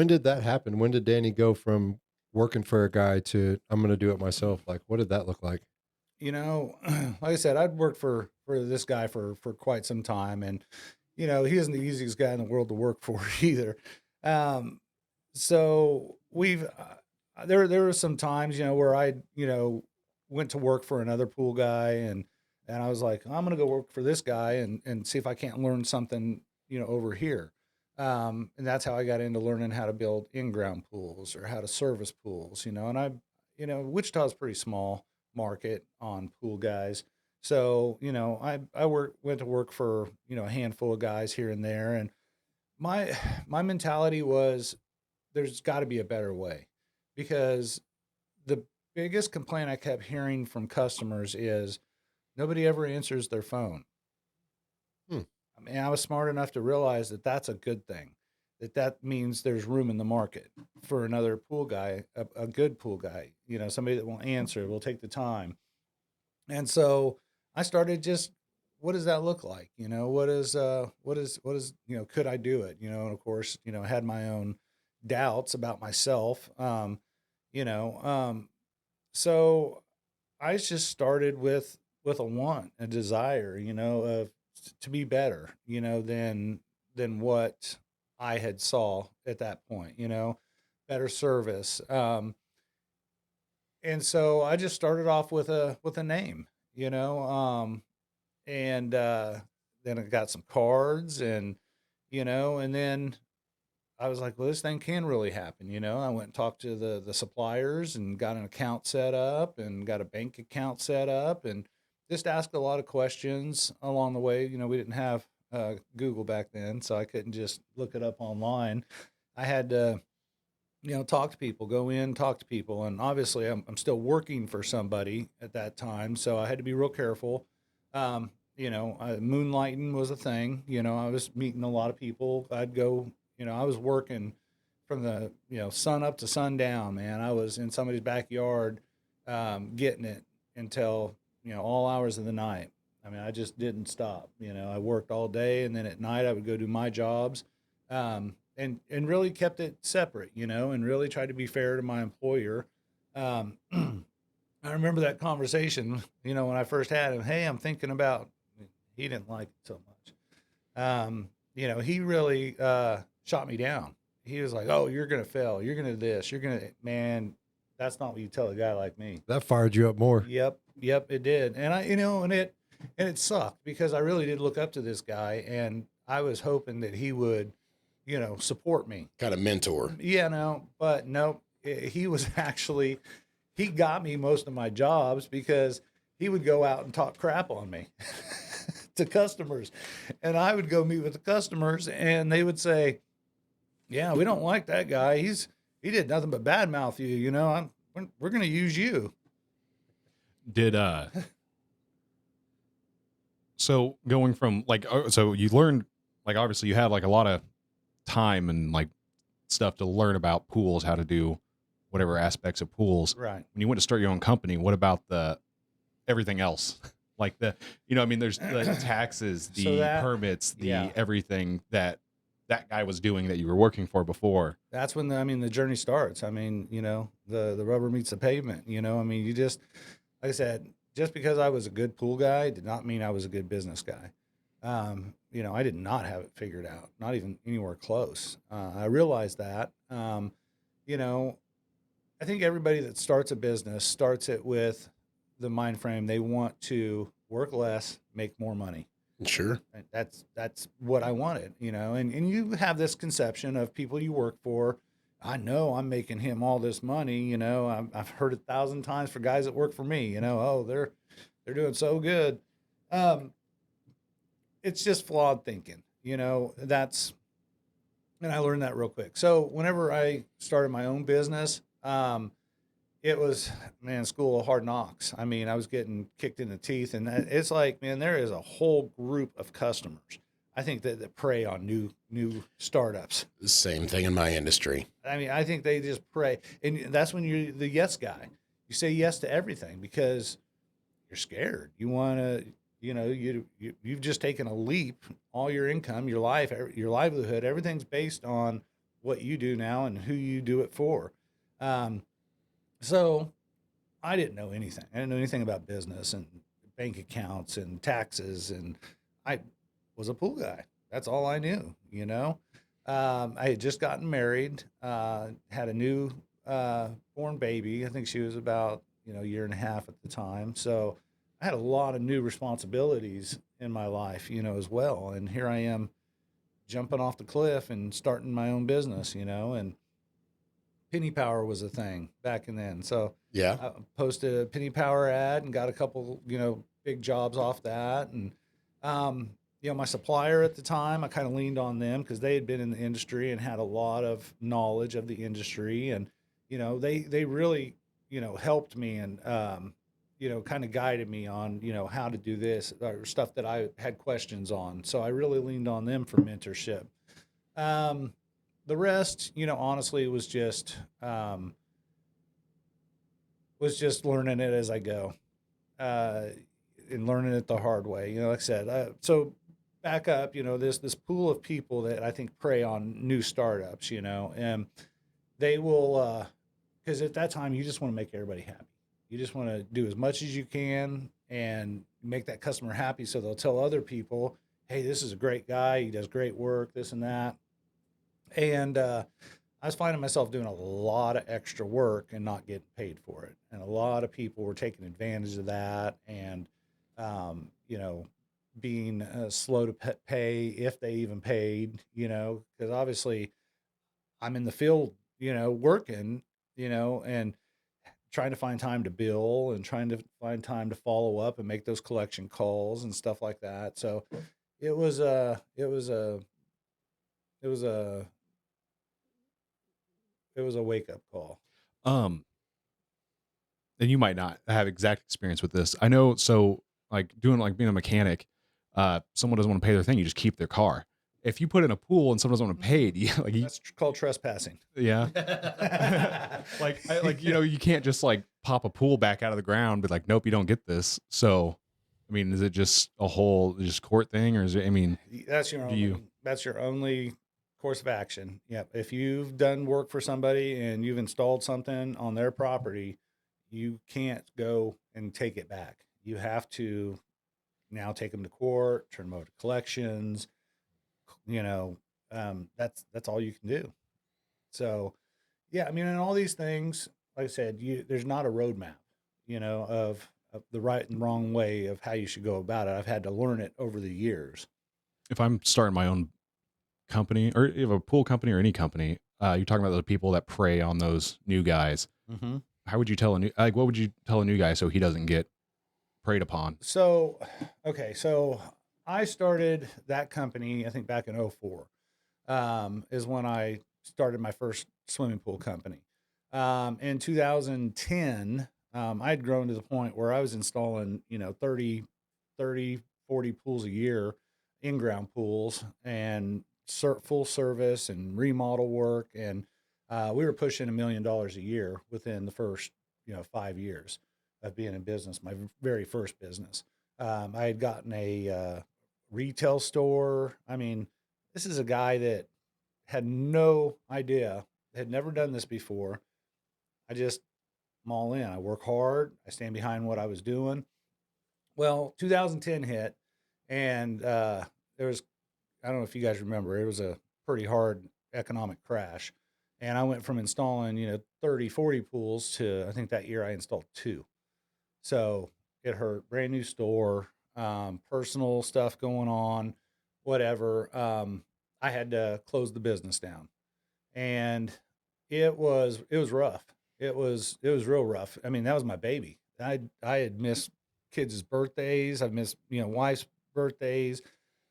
S4: did that happen? When did Danny go from working for a guy to I'm going to do it myself? Like, what did that look like?
S3: Like I said, I'd worked for this guy for quite some time, and he isn't the easiest guy in the world to work for either. So we've there were some times where I went to work for another pool guy, and I was like, I'm gonna go work for this guy and see if I can't learn something over here. And that's how I got into learning how to build in-ground pools or how to service pools. And I Wichita's a pretty small market on pool guys. So, I went to work for, a handful of guys here and there. And my mentality was there's got to be a better way, because the biggest complaint I kept hearing from customers is nobody ever answers their phone. I mean, I was smart enough to realize that that's a good thing, that means there's room in the market for another pool guy, a good pool guy, somebody that will answer, will take the time. And so I started just what does that look like? You know, what is, you know, could I do it? You know, and of course, you know, I had my own doubts about myself. You know, so I just started with a want, a desire, you know, of to be better, you know, than what I had saw at that point, you know, better service. And so I just started off with a name, you know, and then I got some cards, and you know, and then I was like, well, this thing can really happen. You know, I went and talked to the suppliers and got an account set up and got a bank account set up, and just asked a lot of questions along the way. You know, we didn't have Google back then, so I couldn't just look it up online. I had to, you know, talk to people, go in, talk to people. And obviously I'm still working for somebody at that time. So I had to be real careful. You know, moonlighting was a thing. You know, I was meeting a lot of people. I'd go, you know, I was working from the, you know, sun up to sundown, man. I was in somebody's backyard, getting it until, you know, all hours of the night. I mean, I just didn't stop. You know, I worked all day, and then at night I would go do my jobs. And really kept it separate, you know, and really tried to be fair to my employer. Um, I remember that conversation, you know, when I first had him. Hey, I'm thinking about. He didn't like it so much. You know, he really shot me down. He was like, "Oh, you're gonna fail. You're gonna this. You're gonna man." That's not what you tell a guy like me.
S4: That fired you up more.
S3: Yep, it did. And I, you know, and it sucked because I really did look up to this guy, and I was hoping that he would, you know, support me.
S1: Kind of mentor.
S3: Yeah, no, but no, he was actually, he got me most of my jobs because he would go out and talk crap on me to customers. And I would go meet with the customers, and they would say, yeah, we don't like that guy. He did nothing but badmouth you, you know, we're going to use you.
S2: Did so going from like so you learned, like obviously you had like a lot of time and like stuff to learn about pools, how to do whatever aspects of pools.
S3: Right.
S2: When you went to start your own company, what about the everything else? Like the, you know, I mean, there's the taxes, the
S3: So that,
S2: permits, the
S3: yeah,
S2: everything that that guy was doing that you were working for before.
S3: that's when I mean, the journey starts. I mean, you know, the rubber meets the pavement, you know, I mean, you just, like I said, just because I was a good pool guy did not mean I was a good business guy. You know, I did not have it figured out, not even anywhere close. I realized that. You know, I think everybody that starts a business starts it with the mind frame they want to work less, make more money.
S1: Sure.
S3: And that's what I wanted, you know. And you have this conception of people you work for. I know I'm making him all this money, you know. I've heard 1,000 times for guys that work for me, you know. Oh, they're doing so good. Um, it's just flawed thinking, you know. And I learned that real quick. So whenever I started my own business, it was, man, school of hard knocks. I mean, I was getting kicked in the teeth, and it's like, man, there is a whole group of customers. I think that prey on new startups.
S1: Same thing in my industry.
S3: I mean, I think they just prey, and that's when you're the yes guy. You say yes to everything because you're scared. You want to, you know, you've just taken a leap. All your income, your life, your livelihood, everything's based on what you do now and who you do it for. Um, so I didn't know anything. I didn't know anything about business and bank accounts and taxes, and I was a pool guy. That's all I knew, you know. I had just gotten married, had a new born baby. I think she was about, you know, a year and a half at the time. So I had a lot of new responsibilities in my life, you know, as well. And here I am jumping off the cliff and starting my own business, you know, and penny power was a thing back in then. So
S1: Yeah.
S3: I posted a penny power ad and got a couple, you know, big jobs off that. And, you know, my supplier at the time, I kind of leaned on them because they had been in the industry and had a lot of knowledge of the industry. And, you know, they really, you know, helped me and, you know, kind of guided me on, you know, how to do this or stuff that I had questions on. So I really leaned on them for mentorship. Um, the rest, you know, honestly was just learning it as I go. Uh, and learning it the hard way. Like I said, so back up, this pool of people that I think prey on new startups, and they will, because at that time you just want to make everybody happy. You just want to do as much as you can and make that customer happy, so they'll tell other people, "Hey, this is a great guy. He does great work. This and that." And I was finding myself doing a lot of extra work and not getting paid for it. And a lot of people were taking advantage of that and, you know, being slow to pay if they even paid, because obviously I'm in the field, working, and trying to find time to bill and trying to find time to follow up and make those collection calls and stuff like that. So it was a, it was a, it was a, it was a wake up call.
S2: Um, and you might not have exact experience with this. I know. So like doing like being a mechanic, someone doesn't want to pay their thing, you just keep their car. If you put in a pool and someone doesn't want to pay it,
S3: That's called trespassing.
S2: yeah, you can't just like pop a pool back out of the ground, but like, nope, you don't get this. So, I mean, is it just a whole just court thing, or is it? I mean,
S3: That's your only. That's your only course of action. Yep. If you've done work for somebody and you've installed something on their property, you can't go and take it back. You have to now take them to court, turn them over to collections. That's all you can do. So, yeah, I mean, and all these things, like I said, there's not a roadmap, of the right and wrong way of how you should go about it. I've had to learn it over the years.
S2: if I'm starting my own company, or if you have a pool company or any company, you're talking about the people that prey on those new guys.
S3: Mm-hmm.
S2: How would you tell what would you tell a new guy so he doesn't get preyed upon?
S3: So, okay, so I started that company, I think back in '04, is when I started my first swimming pool company. In 2010, I had grown to the point where I was installing, 40 pools a year, in-ground pools, and full service and remodel work. And we were pushing $1 million a year within the first, 5 years of being in business, my very first business. I had gotten a retail store. I mean, this is a guy that had no idea, had never done this before. I'm all in. I work hard. I stand behind what I was doing. Well, 2010 hit, and there was, I don't know if you guys remember, it was a pretty hard economic crash. And I went from installing, 30, 40 pools to, I think that year I installed two. So it hurt. Brand new store, personal stuff going on, whatever. I had to close the business down, and it was rough. It was real rough. I mean, that was my baby. I had missed kids' birthdays. I've missed wife's birthdays.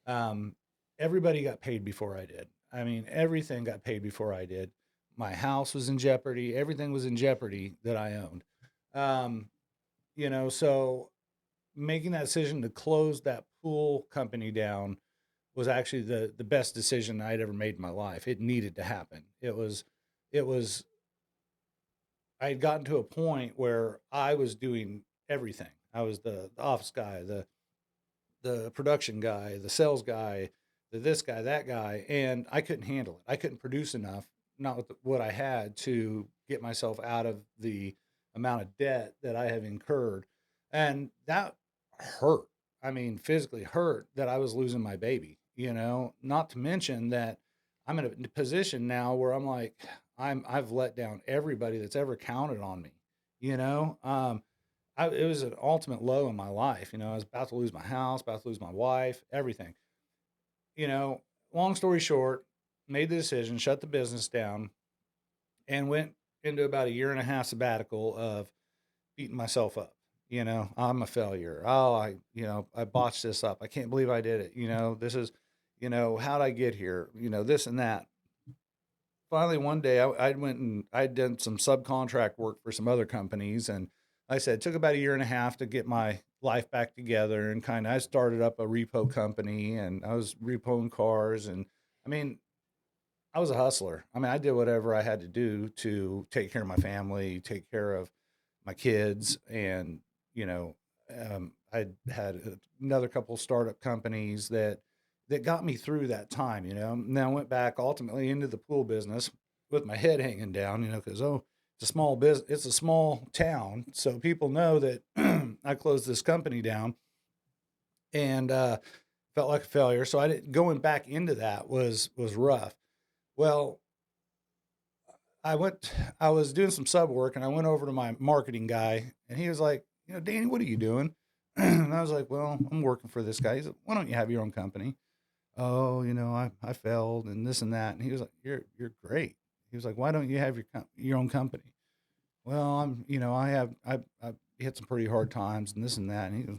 S3: Um, Everybody got paid before I did. I mean, everything got paid before I did. My house was in jeopardy. Everything was in jeopardy that I owned. Um, so making that decision to close that pool company down was actually the best decision I'd ever made in my life. It needed to happen. It was I had gotten to a point where I was doing everything. I was the office guy, the production guy, the sales guy, the this guy, that guy, and I couldn't handle it. I couldn't produce enough, not with what I had, to get myself out of the amount of debt that I have incurred, and that hurt. I mean, physically hurt that I was losing my baby. Not to mention that I'm in a position now where I'm like, I've let down everybody that's ever counted on me. You know, it was an ultimate low in my life. I was about to lose my house, about to lose my wife, everything. You know, Long story short, made the decision, shut the business down, and went into about a year and a half sabbatical of beating myself up. I'm a failure. Oh, I botched this up. I can't believe I did it. This is, how'd I get here? This and that. Finally, one day I went and I'd done some subcontract work for some other companies. And like I said, it took about a year and a half to get my life back together, and I started up a repo company, and I was repoing cars. And I mean, I was a hustler. I mean, I did whatever I had to do to take care of my family, take care of my kids. And, I'd had another couple startup companies that got me through that time, you know. And then I went back ultimately into the pool business with my head hanging down, you know, because it's a small business, it's a small town, so people know that I closed this company down and felt like a failure. So I didn't going back into that was rough. Well, I was doing some sub work and I went over to my marketing guy and he was like, you know, Danny, what are you doing? And I was like, well, I'm working for this guy. He's like, why don't you have your own company? Oh, you know, I failed and this and that. And he was like, you're great. He was like, why don't you have your own company? Well, you know, I've hit some pretty hard times and this and that. And he goes,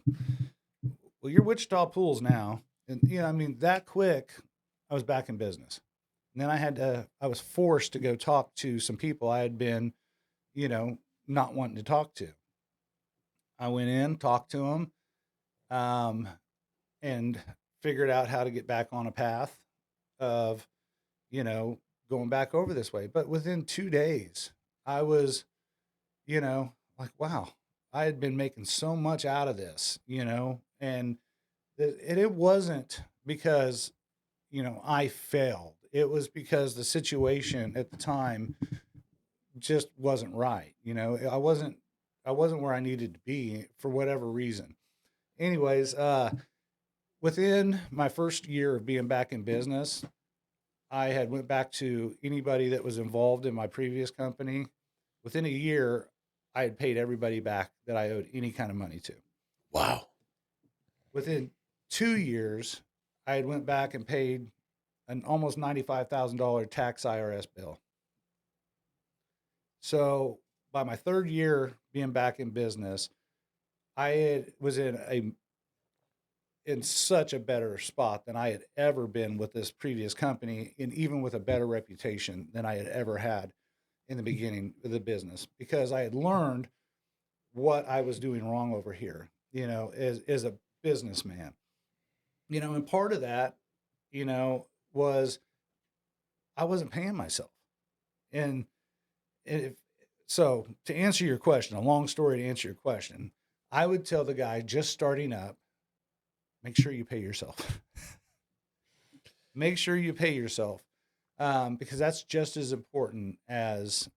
S3: well, you're Wichita Pools now. And, you know, I mean, that quick, I was back in business. And then I was forced to go talk to some people I had been, you know, not wanting to talk to. I went in, talked to them, um, and figured out how to get back on a path of, you know, going back over this way. But within 2 days, I was, you know, like, wow, I had been making so much out of this, you know, and it wasn't because, you know, I failed. It was because the situation at the time just wasn't right. You know, I wasn't where I needed to be for whatever reason. Anyways, within my first year of being back in business, I had went back to anybody that was involved in my previous company. Within a year, I had paid everybody back that I owed any kind of money to.
S1: Wow.
S3: Within 2 years, I had went back and paid an almost $95,000 tax IRS bill. So by my third year being back in business, was in such a better spot than I had ever been with this previous company, and even with a better reputation than I had ever had in the beginning of the business, because I had learned what I was doing wrong over here, you know, as a businessman, you know, and part of that, you know, was I wasn't paying myself. And if so, to answer your question, a long story to answer your question, I would tell the guy just starting up, make sure you pay yourself. Make sure you pay yourself, because that's just as important as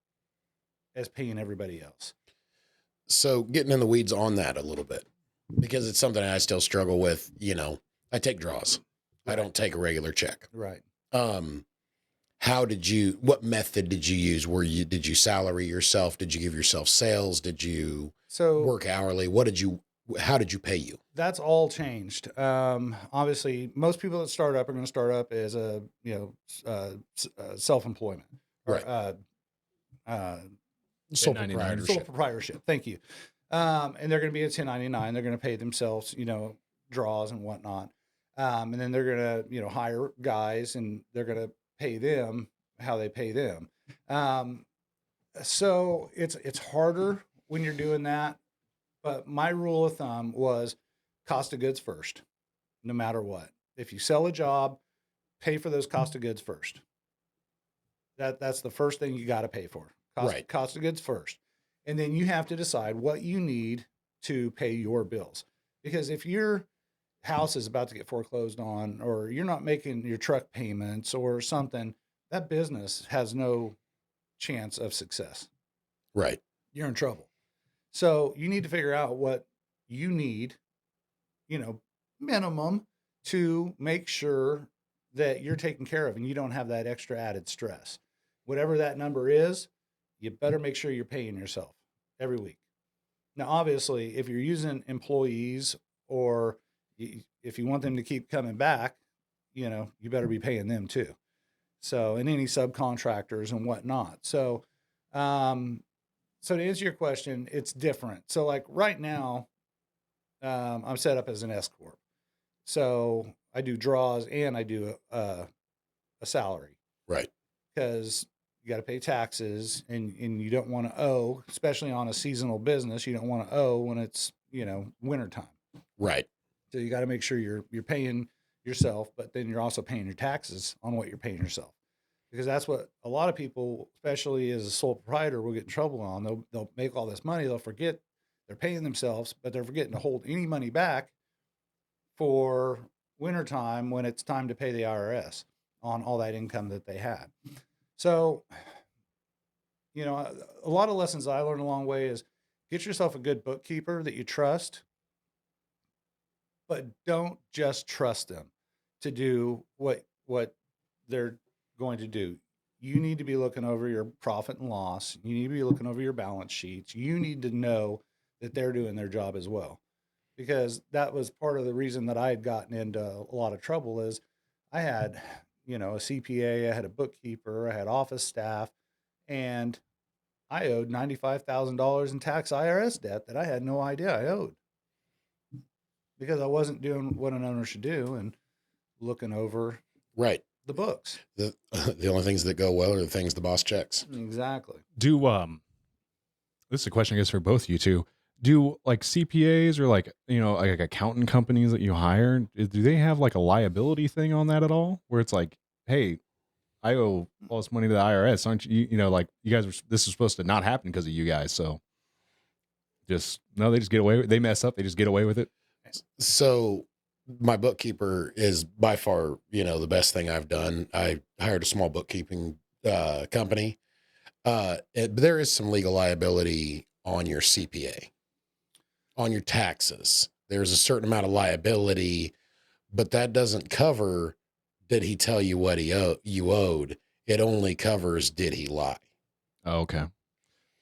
S3: paying everybody else.
S1: So getting in the weeds on that a little bit, because it's something I still struggle with. You know, I take draws. I don't take a regular check.
S3: Right.
S1: What method did you use? Did you salary yourself? Did you give yourself sales? Did you work hourly? How did you pay you?
S3: That's all changed. Obviously, most people that start up are going to start up as a, you know, self-employment or
S1: Right. Sole proprietorship.
S3: Sole proprietorship. Thank you. And they're going to be a 1099. They're going to pay themselves, you know, draws and whatnot. And then they're going to, you know, hire guys and they're going to pay them how they pay them. So it's harder when you're doing that. But my rule of thumb was cost of goods first, no matter what. If you sell a job, pay for those cost of goods first. That's the first thing you got to pay for. Cost of goods first. And then you have to decide what you need to pay your bills. Because if your house is about to get foreclosed on, or you're not making your truck payments or something, that business has no chance of success.
S1: Right.
S3: You're in trouble. So you need to figure out what you need, you know, minimum, to make sure that you're taken care of and you don't have that extra added stress. Whatever that number is, you better make sure you're paying yourself every week. Now, obviously, if you're using employees or if you want them to keep coming back, you know, you better be paying them too. So, and any subcontractors and whatnot. So to answer your question, it's different. So like right now, I'm set up as an S corp. So I do draws and I do a salary.
S1: Right.
S3: Because you got to pay taxes and you don't want to owe, especially on a seasonal business, you don't want to owe when it's, you know, wintertime.
S1: Right.
S3: So you got to make sure you're paying yourself, but then you're also paying your taxes on what you're paying yourself. Because that's what a lot of people, especially as a sole proprietor, will get in trouble on. They'll make all this money. They'll forget They're paying themselves, but they're forgetting to hold any money back for wintertime when it's time to pay the IRS on all that income that they had. So, a lot of lessons I learned along the way is get yourself a good bookkeeper that you trust, but don't just trust them to do what they're going to do. You need to be looking over your profit and loss. You need to be looking over your balance sheets. You need to know that they're doing their job as well, because that was part of the reason that I had gotten into a lot of trouble is I had, a CPA, I had a bookkeeper, I had office staff, and I owed $95,000 in tax IRS debt that I had no idea I owed because I wasn't doing what an owner should do and looking over
S1: Right.
S3: the books.
S1: The the only things that go well are the things the boss checks.
S3: Exactly.
S2: Do this is a question I guess for both you two. Do like CPAs or like like accountant companies that you hire, do they have like a liability thing on that at all? Where it's like, hey, I owe all this money to the IRS, aren't you? Like you guys were, this is supposed to not happen because of you guys. So just no, they just get away with. They mess up, they just get away with it.
S1: So my bookkeeper is by far, the best thing I've done. I hired a small bookkeeping company. But there is some legal liability on your CPA, on your taxes. There's a certain amount of liability, but that doesn't cover did he tell you what you owed. It only covers did he lie.
S2: Oh, okay.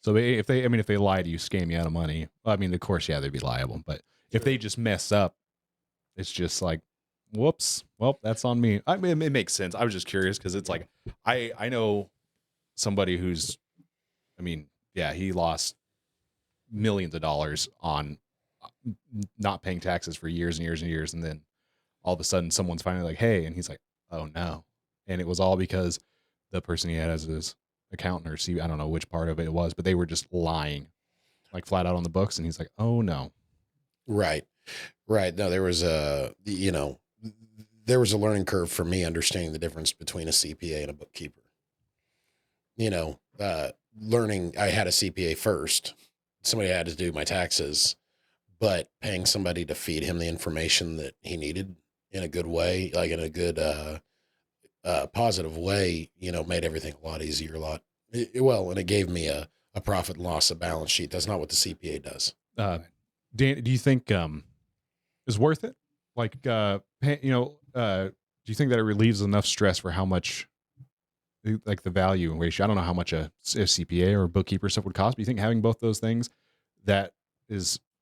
S2: So if they lie to you, scam you out of money, well, I mean, of course, yeah, they'd be liable. But if they just mess up, it's just like, whoops, well, that's on me. I mean, it makes sense. I was just curious because it's like, I know somebody who's, I mean, yeah, he lost millions of dollars on not paying taxes for years and years and years. And then all of a sudden someone's finally like, hey, and he's like, oh no. And it was all because the person he had as his accountant I don't know which part of it was, but they were just lying like flat out on the books. And he's like, oh no.
S1: Right. Right. No, there was there was a learning curve for me understanding the difference between a CPA and a bookkeeper. Learning, I had a CPA first. Somebody had to do my taxes, but paying somebody to feed him the information that he needed in a good way, like in a good, positive way, made everything a lot easier, and it gave me a profit and loss, a balance sheet. That's not what the CPA does.
S2: Dan, do you think is worth it? Like, do you think that it relieves enough stress for how much, like the value ratio? I don't know how much a CPA or a bookkeeper stuff would cost, but you think having both those things, that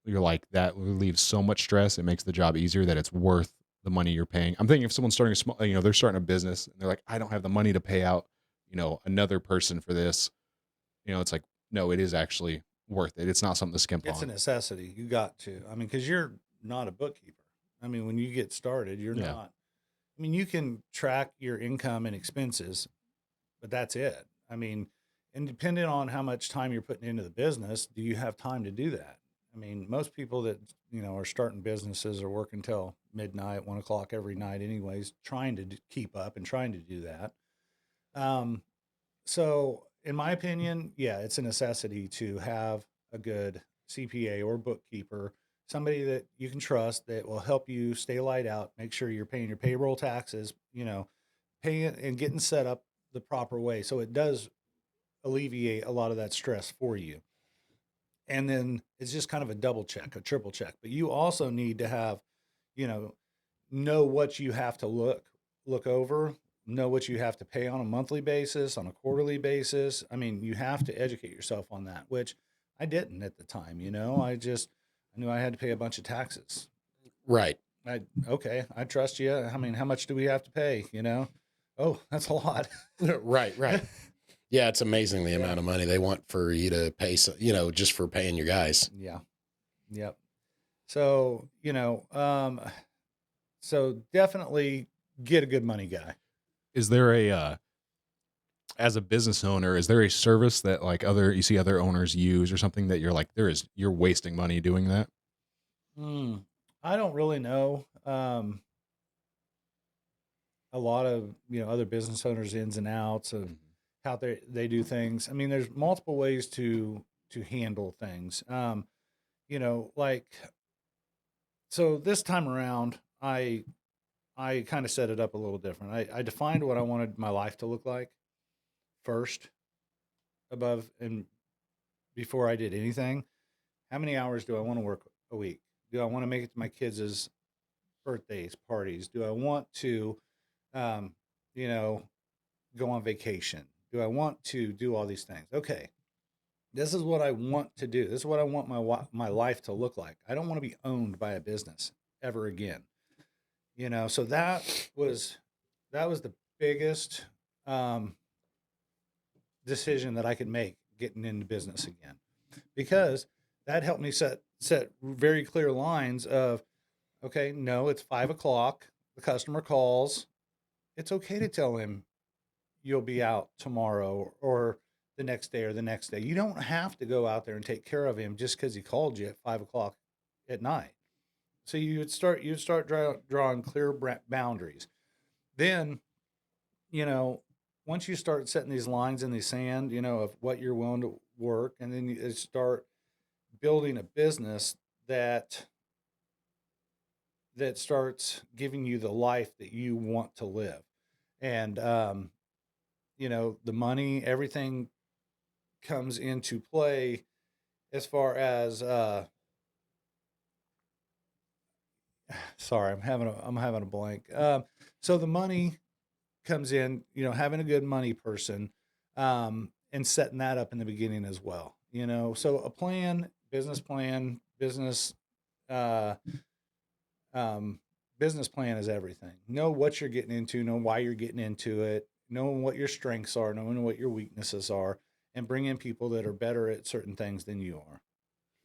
S2: relieves so much stress, it makes the job easier, that it's worth the money you're paying. I'm thinking if someone's starting a small, they're starting a business and they're like, I don't have the money to pay out, another person for this. It's like, no, it is actually worth it. It's not something to skimp
S3: It's a
S2: on.
S3: necessity. You got to. I mean, because you're not a bookkeeper. I mean, when you get started, you're
S2: Yeah.
S3: not. I mean, you can track your income and expenses, but that's it. I mean, and depending on how much time you're putting into the business, do you have time to do that? I mean, most people that, are starting businesses are working till midnight, 1 o'clock every night anyways, trying to keep up and trying to do that. So in my opinion, yeah, it's a necessity to have a good CPA or bookkeeper, somebody that you can trust that will help you stay light out, make sure you're paying your payroll taxes, paying it and getting set up the proper way. So it does alleviate a lot of that stress for you. And then it's just kind of a double check, a triple check. But you also need to have, you know what you have to look over, know what you have to pay on a monthly basis, on a quarterly basis. I mean, you have to educate yourself on that, which I didn't at the time. I knew I had to pay a bunch of taxes.
S1: Right.
S3: I trust you. I mean, how much do we have to pay? Oh, that's a lot.
S1: Right. Yeah, it's amazing the amount of money they want for you to pay, just for paying your guys.
S3: Yeah. Yep. So, so definitely get a good money guy.
S2: Is there as a business owner, is there a service that like you see other owners use or something that you're like, you're wasting money doing that?
S3: I don't really know. A lot of, other business owners ins and outs of how they do things. I mean, there's multiple ways to handle things. like, so this time around, I kind of set it up a little different. I defined what I wanted my life to look like first, above and before I did anything. How many hours do I want to work a week? Do I want to make it to my kids' birthdays, parties? Do I want to, um, you know, go on vacation? Do I want to do all these things? Okay, this is what I want to do. This is what I want my life to look like. I don't want to be owned by a business ever again. So that was the biggest um, decision that I could make getting into business again, because that helped me set very clear lines of, okay, no, it's 5 o'clock. The customer calls. It's okay to tell him you'll be out tomorrow or the next day or the next day. You don't have to go out there and take care of him just because he called you at 5 o'clock at night. So you'd start drawing clear boundaries. Then, you know, once you start setting these lines in the sand, of what you're willing to work, and then you start building a business that starts giving you the life that you want to live. And the money, everything comes into play as far as sorry, I'm having a blank. So the money comes in, having a good money person, and setting that up in the beginning as well. So a business plan, uh, business plan is everything. Know what you're getting into, know why you're getting into it, knowing what your strengths are, knowing what your weaknesses are, and bring in people that are better at certain things than you are.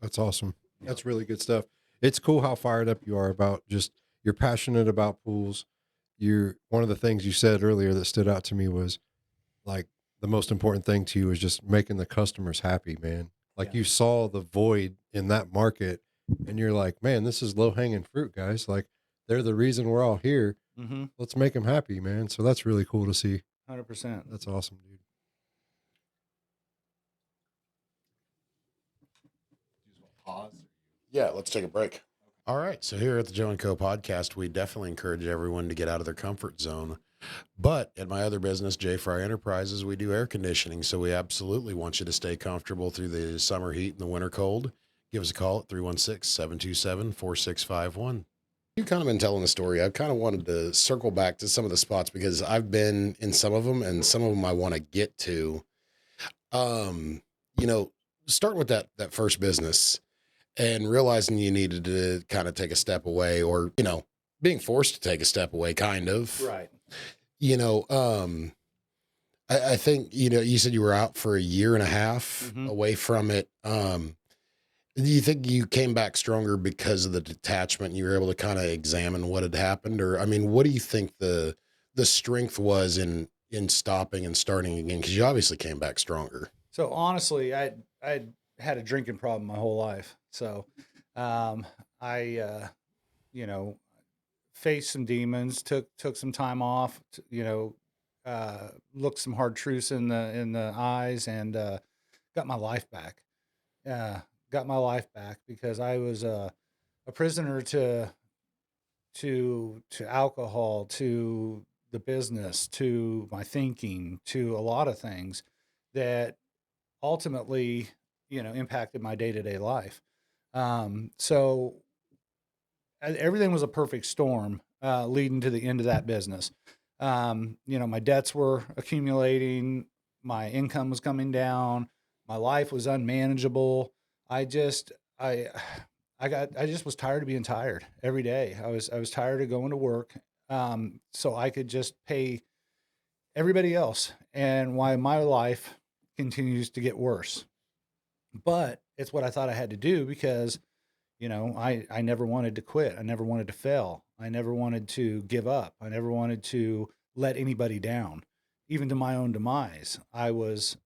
S4: That's awesome.
S3: Yeah.
S4: That's really good stuff. It's cool how fired up you are about just you're passionate about pools. You're one of the things you said earlier that stood out to me was like the most important thing to you is just making the customers happy, man. Like
S3: Yeah.
S4: you saw the void in that market and you're like, man, this is low hanging fruit, guys. Like they're the reason we're all here.
S3: Mm-hmm.
S4: Let's make them happy, man. So that's really cool to see.
S3: 100%.
S4: That's awesome, dude.
S1: Yeah, let's take a break. All right. So here at the Joe and Co podcast, we definitely encourage everyone to get out of their comfort zone. But at my other business, J Fry Enterprises, we do air conditioning. So we absolutely want you to stay comfortable through the summer heat and the winter cold. Give us a call at 316-727-4651. You've kind of been telling the story. I've kind of wanted to circle back to some of the spots because I've been in some of them and some of them I want to get to. You know, starting with that first business and realizing you needed to kind of take a step away, or, being forced to take a step away, kind of.
S3: Right.
S1: You know, I think, you said you were out for a year and a half
S3: Mhm.
S1: away from it. Do you think you came back stronger because of the detachment? You were able to kind of examine what had happened, or, I mean, what do you think the strength was in stopping and starting again? Because you obviously came back stronger.
S3: So honestly, I had a drinking problem my whole life. So I faced some demons, took some time off, looked some hard truths in the eyes, and got my life back. Got my life back because I was a prisoner to alcohol, to the business, to my thinking, to a lot of things that ultimately, impacted my day-to-day life. So everything was a perfect storm leading to the end of that business. My debts were accumulating, my income was coming down, my life was unmanageable. I just, I, I just was tired of being tired every day. I was tired of going to work, so I could just pay everybody else, and why my life continues to get worse. But it's what I thought I had to do because, I never wanted to quit. I never wanted to fail. I never wanted to give up. I never wanted to let anybody down, even to my own demise. I was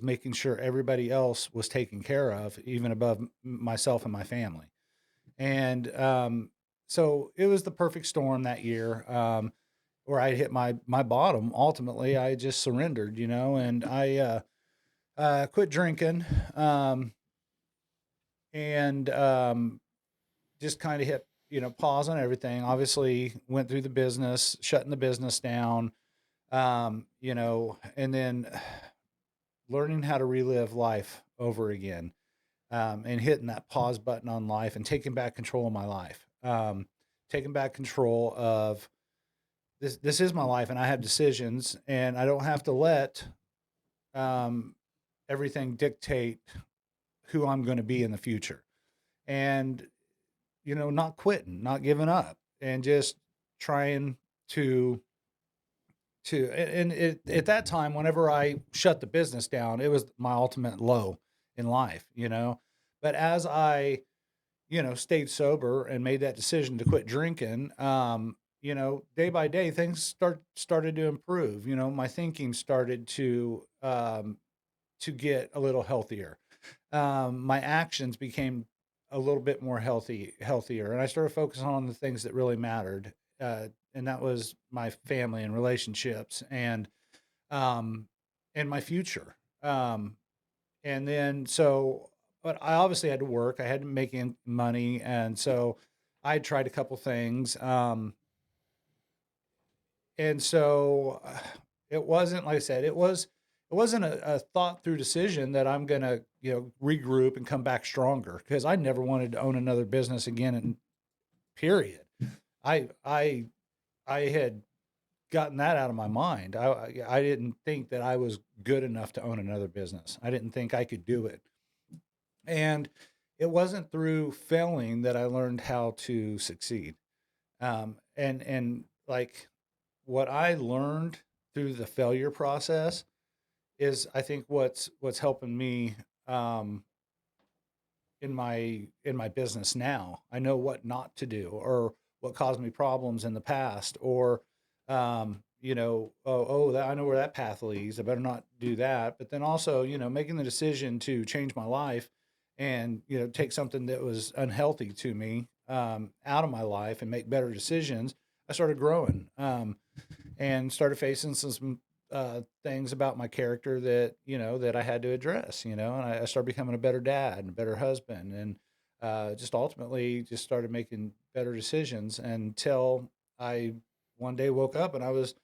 S3: making sure everybody else was taken care of, even above myself and my family. And so it was the perfect storm that year, where I hit my bottom. Ultimately, I just surrendered, and I quit drinking. and just kind of hit, pause on everything. Obviously, went through the business, shutting the business down, and then learning how to relive life over again, and hitting that pause button on life and taking back control of my life, taking back control of this. This is my life, and I have decisions, and I don't have to let um, everything dictate who I'm going to be in the future. And not quitting, not giving up, and just trying to and at that time, whenever I shut the business down, it was my ultimate low in life. But as I, stayed sober and made that decision to quit drinking, day by day things started to improve. My thinking started to get a little healthier. My actions became a little bit more healthier, and I started focusing on the things that really mattered, and that was my family and relationships, um, and my future. And then so, but I obviously had to work. I had to make money, and so I tried a couple things. And so it wasn't, like I said, it wasn't a thought through decision that I'm gonna, regroup and come back stronger, because I never wanted to own another business again. And period. I I I had gotten that out of my mind. I didn't think that I was good enough to own another business. I didn't think I could do it. And it wasn't through failing that I learned how to succeed. And like, what I learned through the failure process is, I think, what's helping me, um, in my business now. I know what not to do, or what caused me problems in the past, or I know where that path leads. I better not do that. But then also, making the decision to change my life, and take something that was unhealthy to me, out of my life, and make better decisions. I started growing. And started facing some things about my character that I had to address. And I started becoming a better dad and a better husband, and just ultimately just started making better decisions, until I one day woke up and I was,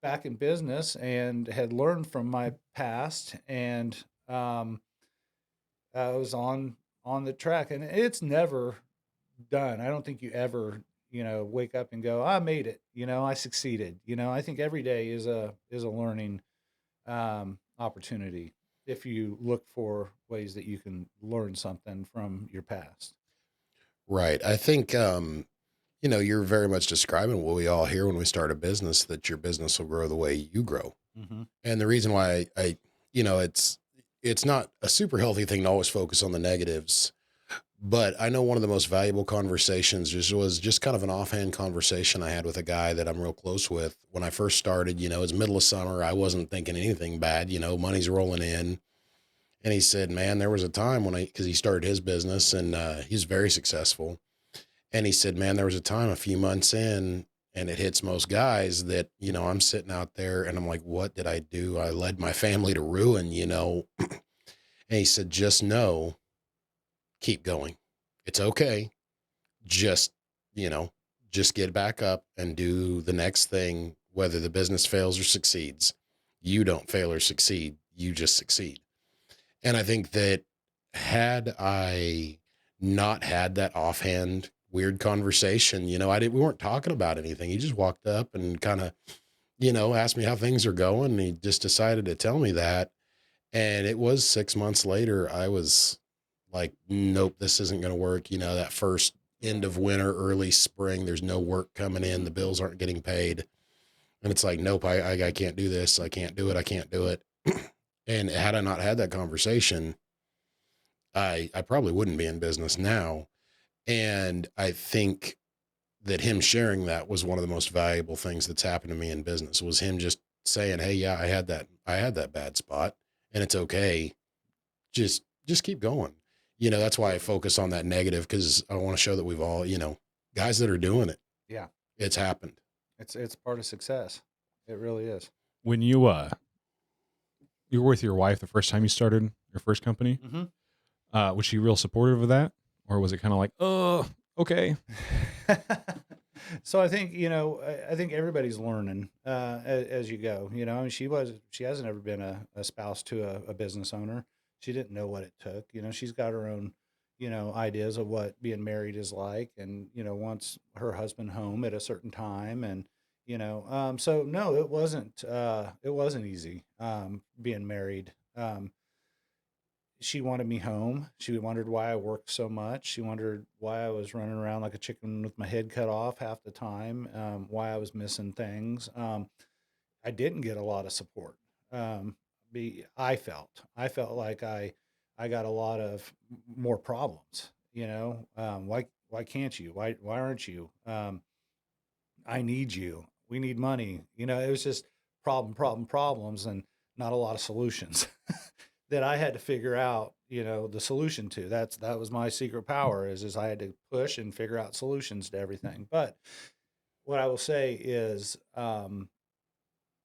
S3: back in business, and had learned from my past, and I was on the track. And it's never done. I don't think you ever, wake up and go, I made it, I succeeded. I think every day is a learning opportunity, if you look for ways that you can learn something from your past.
S1: Right. I think, you're very much describing what we all hear when we start a business, that your business will grow the way you grow.
S3: Hmm.
S1: And the reason why it's not a super healthy thing to always focus on the negatives. But I know one of the most valuable conversations was just kind of an offhand conversation I had with a guy that I'm real close with. When I first started, it's middle of summer. I wasn't thinking anything bad, money's rolling in. And he said, man, there was a time because he started his business, and he's very successful. And he said, man, there was a time a few months in, and it hits most guys, that, I'm sitting out there and I'm like, what did I do? I led my family to ruin. And he said, just know, keep going. It's okay. Just, you know, just get back up and do the next thing, whether the business fails or succeeds. You don't fail or succeed. You just succeed. And I think that, had I not had that offhand weird conversation, we weren't talking about anything. He just walked up and kind of, asked me how things are going. And he just decided to tell me that. And it was 6 months later, I was like, nope, this isn't going to work. That first end of winter, early spring, there's no work coming in. The bills aren't getting paid. And it's like, nope, I can't do this. I can't do it. I can't do it. And had I not had that conversation, I probably wouldn't be in business now. And I think that him sharing that was one of the most valuable things that's happened to me in business, was him just saying, hey, yeah, I had that bad spot, and it's okay. Just keep going. That's why I focus on that negative, because I want to show that we've all, guys that are doing it,
S3: Yeah,
S1: it's happened.
S3: it's part of success. It really is.
S2: When you were with your wife the first time you started your first company,
S3: Mm-hmm.
S2: Was she real supportive of that, or was it kind of like, oh, okay?
S3: So I think, I think everybody's learning as you go. And she hasn't ever been a spouse to a business owner. She didn't know what it took. She's got her own, ideas of what being married is like, and wants her husband home at a certain time, and so no, it wasn't easy being married. She wanted me home. She wondered why I worked so much. She wondered why I was running around like a chicken with my head cut off half the time, why I was missing things. I didn't get a lot of support. I felt like I got a lot of more problems. Why can't you? Why aren't you? I need you. We need money. It was just problems, and not a lot of solutions that I had to figure out, the solution to. That was my secret power is I had to push and figure out solutions to everything. But what I will say is,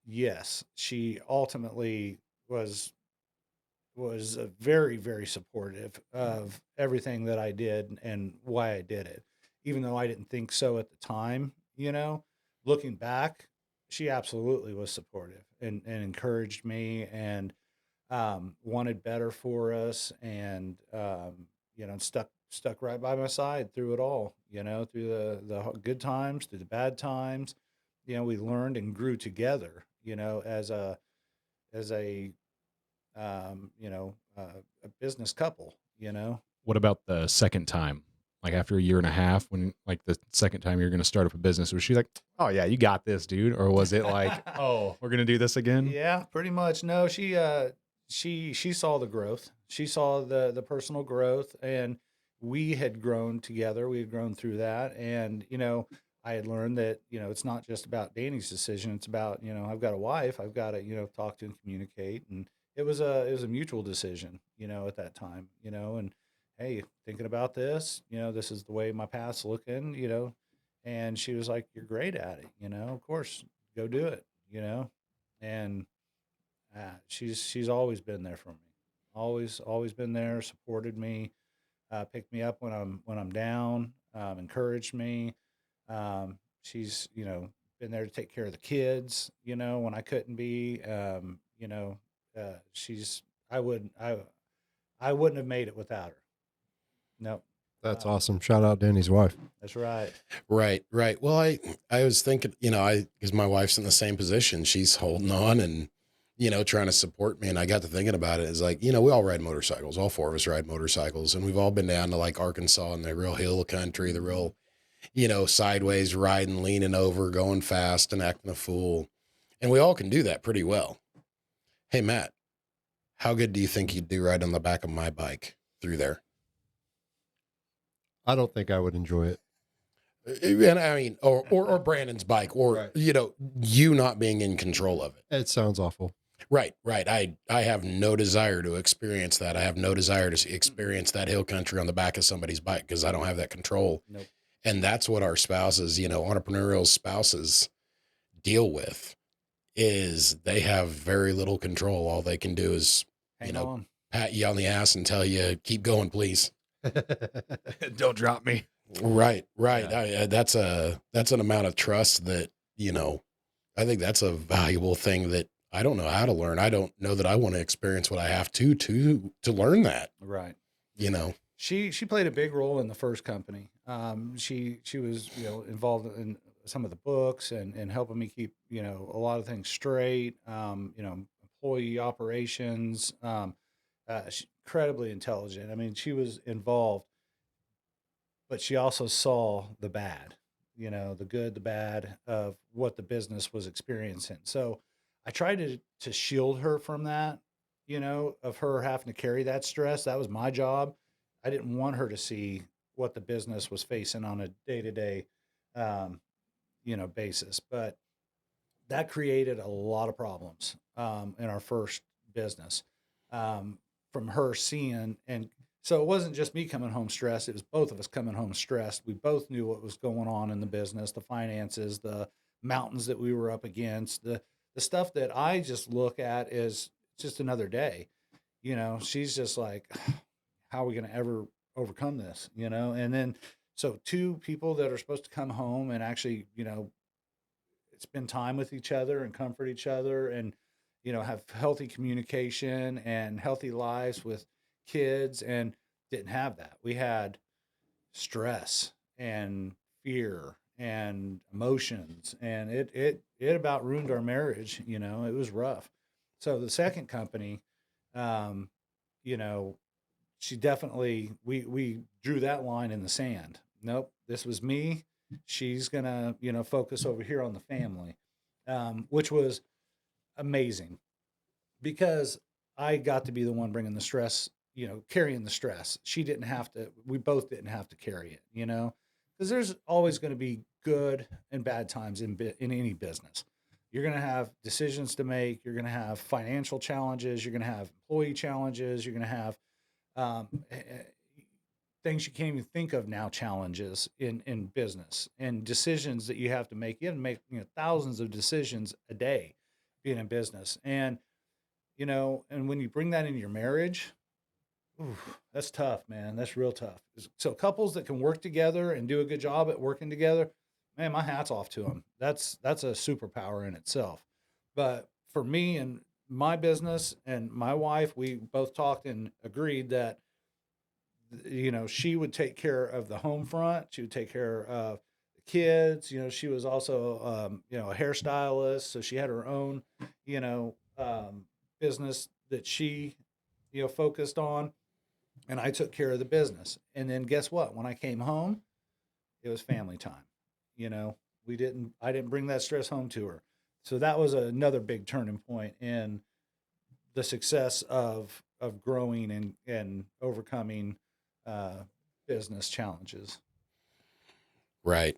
S3: yes, she ultimately was very, very supportive of everything that I did and why I did it, even though I didn't think so at the time. Looking back, she absolutely was supportive and encouraged me, and wanted better for us, and stuck right by my side through it all. Through the good times, through the bad times. We learned and grew together. As a a business couple.
S2: What about the second time? Like after a year and a half, when like the second time you're going to start up a business, was she like, "Oh yeah, you got this, dude," or was it like, "Oh, we're going to do this again"?
S3: Yeah, pretty much. No, she saw the growth. She saw the personal growth, and we had grown together. We had grown through that, and I had learned that it's not just about Danny's decision. It's about I've got a wife. I've got to talk to and communicate, and it was a mutual decision. At that time. And hey, thinking about this, this is the way my path's looking. And she was like, "You're great at it. Of course, go do it." And she's always been there for me, always been there, supported me, picked me up when I'm down, encouraged me. She's been there to take care of the kids, when I couldn't be. She's I wouldn't have made it without her. No,
S4: That's
S3: um,
S4: awesome. Shout out Danny's wife.
S3: that's right.
S1: Right, right. Well, I was thinking, because my wife's in the same position. She's holding on and trying to support me. And I got to thinking about it. It's like, we all ride motorcycles. All four of us ride motorcycles, and we've all been down to like Arkansas and the real hill country, the real sideways riding, leaning over, going fast, and acting a fool. And we all can do that pretty well. Hey, Matt, how good do you think you'd do riding on the back of my bike through there?
S4: I don't think I would enjoy it.
S1: And I mean, or Brandon's bike, or
S4: Right.
S1: you not being in control of it.
S4: It sounds awful.
S1: Right, right. I have no desire to experience that. I have no desire to experience that hill country on the back of somebody's bike because I don't have that control.
S3: Nope.
S1: And that's what our spouses, entrepreneurial spouses deal with, is they have very little control. All they can do is,
S3: Hang on.
S1: pat you on the ass and tell you, keep going, please.
S2: Don't drop me.
S1: Right, right.
S2: Yeah.
S1: That's an amount of trust that, I think that's a valuable thing that I don't know how to learn. I don't know that I want to experience what I have to learn that,
S3: Right. She played a big role in the first company. She was involved in some of the books, and helping me keep a lot of things straight. Employee operations. She's incredibly intelligent. I mean, she was involved, but she also saw the bad, the good, the bad of what the business was experiencing. So I tried to shield her from that, of her having to carry that stress. That was my job. I didn't want her to see what the business was facing on a day to day, basis. But that created a lot of problems in our first business, from her seeing. And so it wasn't just me coming home stressed, it was both of us coming home stressed. We both knew what was going on in the business, the finances, the mountains that we were up against, the stuff that I just look at as just another day. She's just like, how are we going to ever overcome this, you know? And then, so two people that are supposed to come home and actually, you know, spend time with each other and comfort each other and, you know, have healthy communication and healthy lives with kids, and didn't have that. We had stress and fear and emotions, and it about ruined our marriage. You know, it was rough. So the second company, um, you know, she definitely, we drew that line in the sand. Nope, this was me. She's gonna, you know, focus over here on the family, which was amazing because I got to be the one bringing the stress, you know, carrying the stress. She didn't have to. We both didn't have to carry it, you know, because there's always going to be good and bad times in any business. You're going to have decisions to make. You're going to have financial challenges. You're going to have employee challenges. You're going to have um, eh, eh, things you can't even think of now, challenges in business and decisions that you have to make. You have to make, you know, thousands of decisions a day being in business, and you know, and when you bring that into your marriage, ooh, that's tough, man. That's real tough. So couples that can work together and do a good job at working together, man, my hat's off to them. That's a superpower in itself. But for me and my business and my wife, we both talked and agreed that, you know, she would take care of the home front. She would take care of the kids. You know, she was also, you know, a hairstylist, so she had her own, you know, business that she, you know, focused on, and I took care of the business. And then guess what? When I came home, it was family time. You know, I didn't bring that stress home to her. So that was another big turning point in the success of growing and overcoming uh, business challenges.
S1: Right.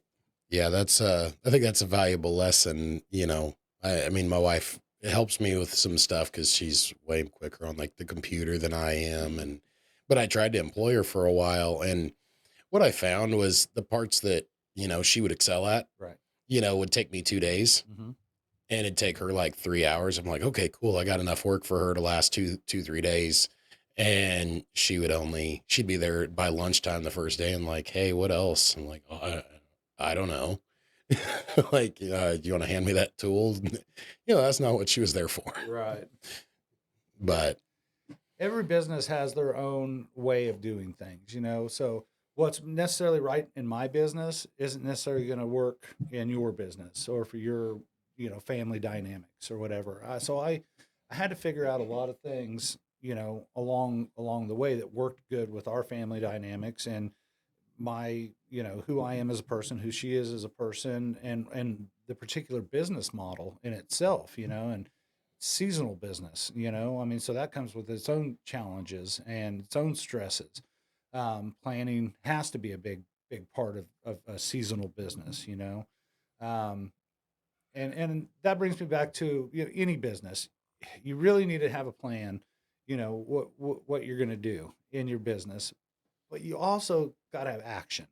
S1: Yeah, that's I think that's a valuable lesson, you know. I mean my wife helps me with some stuff cuz she's way quicker on like the computer than I am, and but I tried to employ her for a while, and what I found was the parts that, you know, she would excel at,
S3: Right.
S1: you know, would take me 2 days
S3: Mm-hmm.
S1: and it'd take her like 3 hours. I'm like, "Okay, cool. I got enough work for her to last 3 days." And she'd be there by lunchtime the first day and like, "Hey, what else?" I'm like, "Oh, I don't know." Like, do you want to hand me that tool? You know, that's not what she was there for.
S3: Right.
S1: But
S3: Every business has their own way of doing things, you know. So what's necessarily right in my business isn't necessarily going to work in your business or for your, you know, family dynamics or whatever. I had to figure out a lot of things, you know, along the way that worked good with our family dynamics and my, you know, who I am as a person, who she is as a person, and the particular business model in itself, you know, and seasonal business, you know. I mean, so that comes with its own challenges and its own stresses. Planning has to be a big part of a seasonal business, you know. Um, and that brings me back to, you know, any business. You really need to have a plan, you know, what you're going to do in your business, but you also got to have action.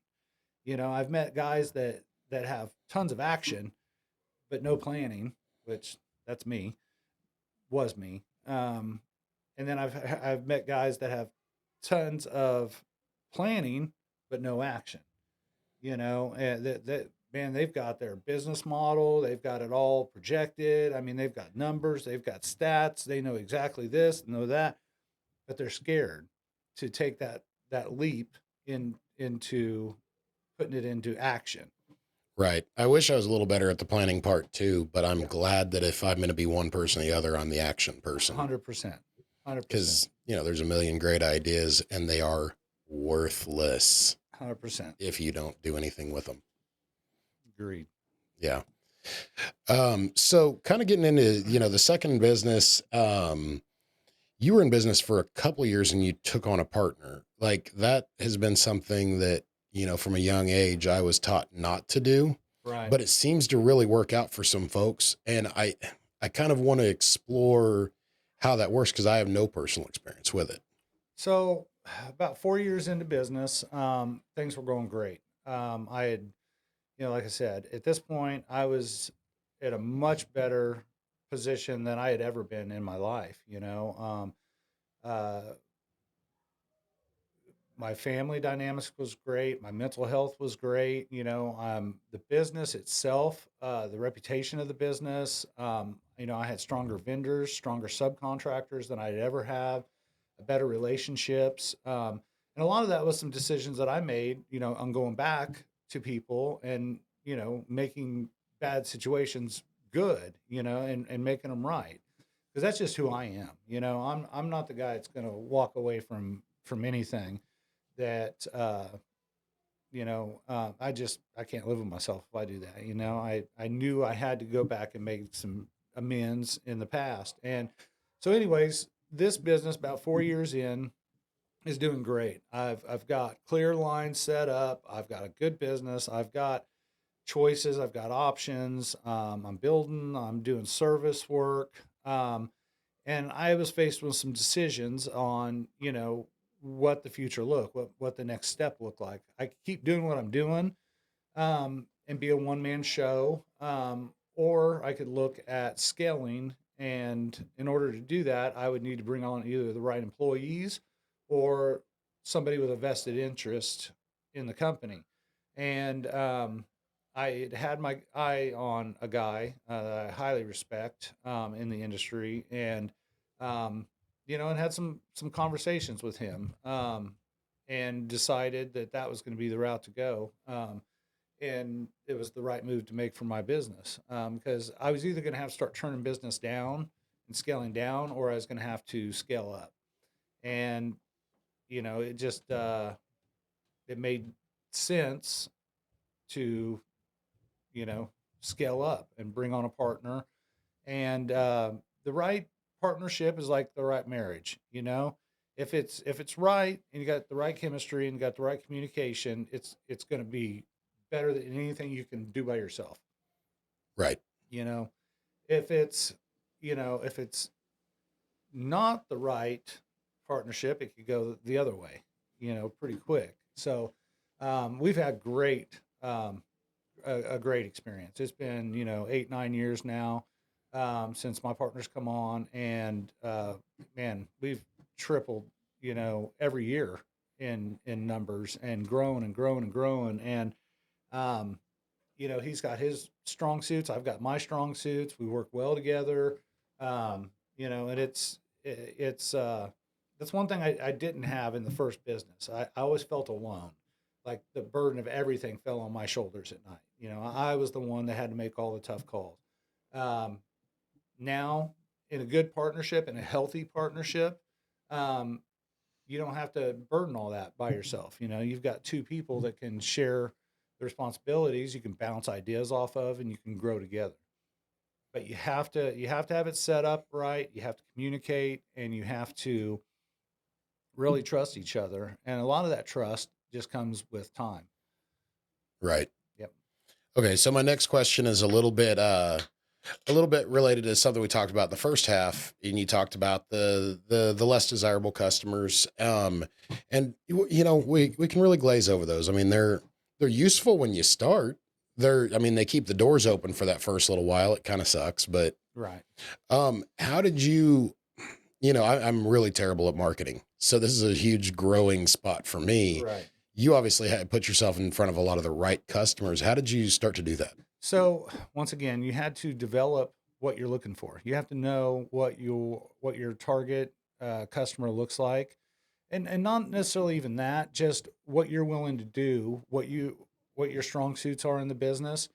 S3: You know, I've met guys that have tons of action but no planning, which that's me, was me. And then I've met guys that have tons of planning but no action. You know, and that man, they've got their business model, they've got it all projected. I mean, they've got numbers, they've got stats, they know exactly this, know that, but they're scared to take that leap into putting it into action.
S1: right. I wish I was a little better at the planning part too, but I'm
S3: Yeah.
S1: glad that if I'm going to be one person or the other, I'm the action person.
S3: 100%. 100%.
S1: Because, you know, there's a million great ideas and they are worthless
S3: 100%.
S1: if you don't do anything with them.
S3: Agreed.
S1: Yeah. So kind of getting into, you know, the second business, you were in business for a couple of years and you took on a partner. Like that has been something that, you know, from a young age, I was taught not to do,
S3: Right.
S1: but it seems to really work out for some folks. And I kind of want to explore how that works because I have no personal experience with it.
S3: So, about 4 years into business, things were going great. I had, you know, like I said, at this point, I was at a much better position than I had ever been in my life. You know, uh, my family dynamics was great. My mental health was great. The business itself, the reputation of the business. I had stronger vendors, stronger subcontractors than I'd ever have, better relationships. And a lot of that was some decisions that I made, on going back to people and, making bad situations good, and making them right. Because that's just who I am. I'm not the guy that's going to walk away from anything that I can't live with myself if I do that. I knew I had to go back and make some amends in the past. And so anyways, this business about 4 years in is doing great. I've got clear lines set up. I've got a good business. I've got choices. I've got options. I'm building. I'm doing service work. And I was faced with some decisions on, what the future what the next step looked like. I could keep doing what I'm doing, and be a one man show, or I could look at scaling. And in order to do that, I would need to bring on either the right employees or somebody with a vested interest in the company. And I had my eye on a guy that I highly respect, in the industry, and and had some conversations with him, and decided that that was going to be the route to go. And it was the right move to make for my business, because I was either going to have to start turning business down and scaling down, or I was going to have to scale up. And it just it made sense to you know scale up and bring on a partner. And the right partnership is like the right marriage. If it's right and you got the right chemistry and you got the right communication, it's going to be better than anything you can do by yourself.
S1: Right.
S3: you know if it's not the right partnership, it could go the other way, pretty quick. So we've had a great experience. It's been 8 9 years now, since my partners come on, and man, we've tripled every year in numbers, and grown and grown and grown. And um, he's got his strong suits, I've got my strong suits. We work well together. And it's that's one thing I didn't have in the first business. I always felt alone, like the burden of everything fell on my shoulders at night. I was the one that had to make all the tough calls. um, Now, in a good partnership, in a healthy partnership, um, you don't have to burden all that by yourself. You've got two people that can share the responsibilities, you can bounce ideas off of, and you can grow together. But you have to have it set up right. You have to communicate, and you have to really trust each other. And a lot of that trust just comes with time.
S1: Right.
S3: Yep.
S1: Okay. So my next question is a little bit related to something we talked about in the first half, and you talked about the less desirable customers. And we can really glaze over those. I mean, they're useful when you start. I mean, they keep the doors open for that first little while. It kind of sucks, but
S3: Right.
S1: how did you? I'm really terrible at marketing, so this is a huge growing spot for me.
S3: Right.
S1: You obviously had put yourself in front of a lot of the right customers. How did you start to do that?
S3: So once again, you had to develop what you're looking for. You have to know what your target customer looks like, and not necessarily even that, just what you're willing to do, what your strong suits are in the business.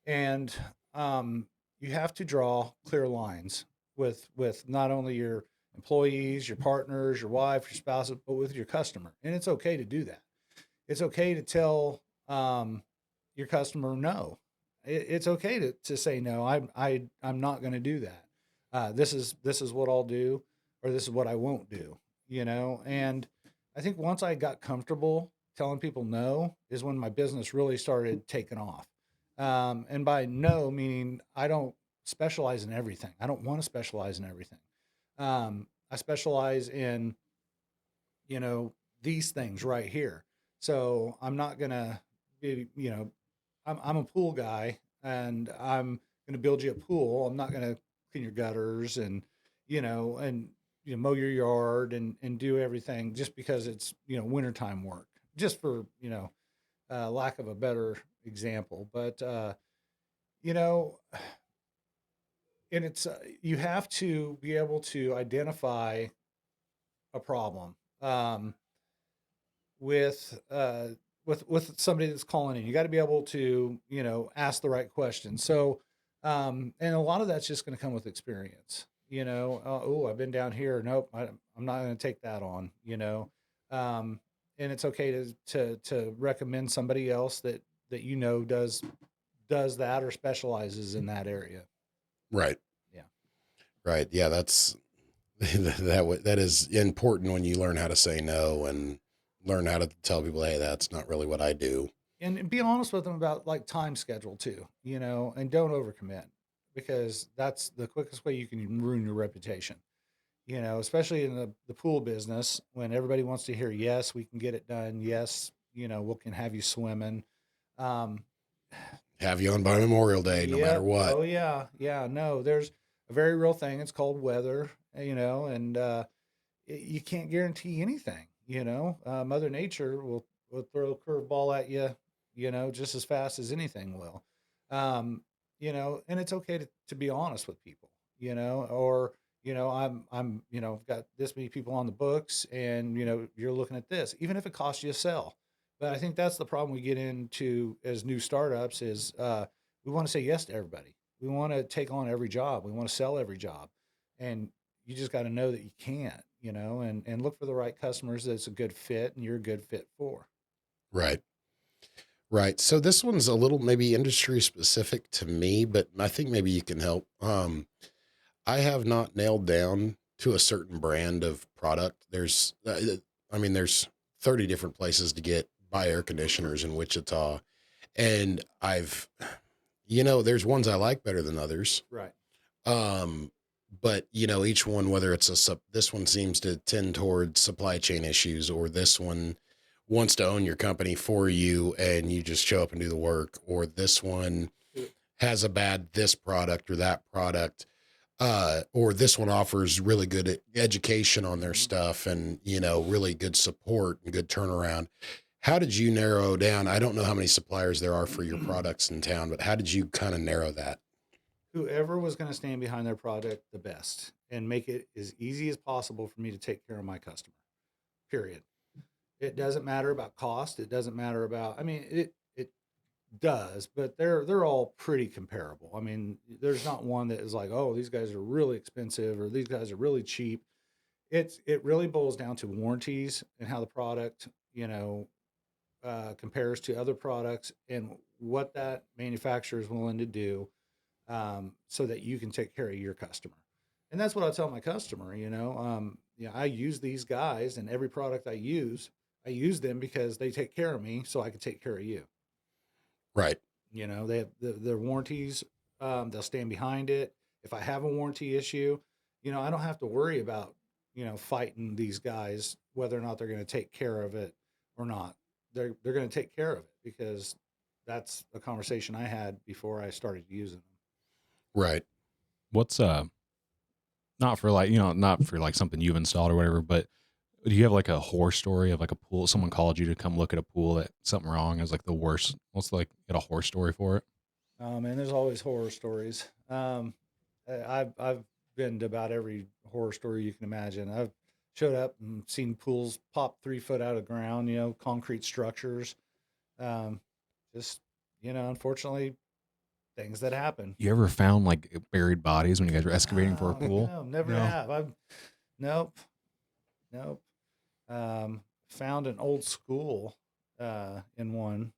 S3: And you have to draw clear lines with not only your employees, your partners, your wife, your spouse, but with your customer. And it's okay to do that. It's okay to tell your customer no. It's okay to say no. I'm not going to do that. This is what I'll do, or this is what I won't do. And I think once I got comfortable telling people no is when my business really started taking off. And by no, meaning I don't specialize in everything. I don't want to specialize in everything. I specialize in you know, these things right here. So I'm not gonna be, I'm a pool guy, and I'm gonna build you a pool. I'm not gonna clean your gutters and, and mow your yard and do everything just because it's, wintertime work, just for, lack of a better example. But, you know, and it's, you have to be able to identify a problem. With with somebody that's calling in. You got to be able to, ask the right questions. So, and a lot of that's just going to come with experience. Oh, I've been down here. Nope, I'm not going to take that on. And it's okay to recommend somebody else that does that or specializes in that area.
S1: Right.
S3: Yeah.
S1: Right. Yeah. That's that is important when you learn how to say no and learn how to tell people, hey, that's not really what I do.
S3: And be honest with them about like time schedule too, and don't overcommit, because that's the quickest way you can ruin your reputation. Especially in the pool business, when everybody wants to hear, yes, we can get it done. Yes, we can have you swimming. Um,
S1: Have you on by Memorial Day, no matter
S3: yep.
S1: what.
S3: Oh yeah. Yeah. No, there's a very real thing. It's called weather, and you can't guarantee anything. Mother Nature will throw a curveball at you, just as fast as anything will. Um, and it's okay to be honest with people, or I'm got this many people on the books, and you're looking at this, even if it costs you a sell. But I think that's the problem we get into as new startups is we want to say yes to everybody. We want to take on every job. We want to sell every job, and you just got to know that you can't, and look for the right customers that's a good fit and you're a good fit for.
S1: Right. Right. So this one's a little maybe industry specific to me, but I think maybe you can help. I have not nailed down to a certain brand of product. There's 30 different places to buy air conditioners in Wichita. And there's ones I like better than others.
S3: Right.
S1: Um, but each one, whether it's this one seems to tend towards supply chain issues, or this one wants to own your company for you and you just show up and do the work, or this one has a bad this product or that product, or this one offers really good education on their stuff and really good support and good turnaround. How did you narrow down? I don't know how many suppliers there are for your products in town, but how did you kind of narrow that?
S3: Whoever was going to stand behind their product the best and make it as easy as possible for me to take care of my customer. Period. It doesn't matter about cost. It doesn't matter about. I mean, it does, but they're all pretty comparable. I mean, there's not one that is like, oh, these guys are really expensive or these guys are really cheap. It really boils down to warranties and how the product, compares to other products and what that manufacturer is willing to do, so that you can take care of your customer. And that's what I tell my customer. I use these guys, and every product I use them because they take care of me, so I can take care of you.
S1: Right.
S3: They have their warranties. They'll stand behind it. If I have a warranty issue, I don't have to worry about fighting these guys whether or not they're going to take care of it or not. They're going to take care of it because that's a conversation I had before I started using them.
S1: Right.
S2: What's not for not for like something you've installed or whatever, but do you have like a horror story of like a pool? Someone called you to come look at a pool that something wrong is like the worst. What's like got a horror story for it?
S3: And there's always horror stories. I've been to about every horror story you can imagine. I've showed up and seen pools pop 3 foot out of the ground. Concrete structures. Um, just unfortunately, things that happen.
S2: You ever found like buried bodies when you guys were excavating for a pool?
S3: No, never have. Nope, nope. Found an old school in one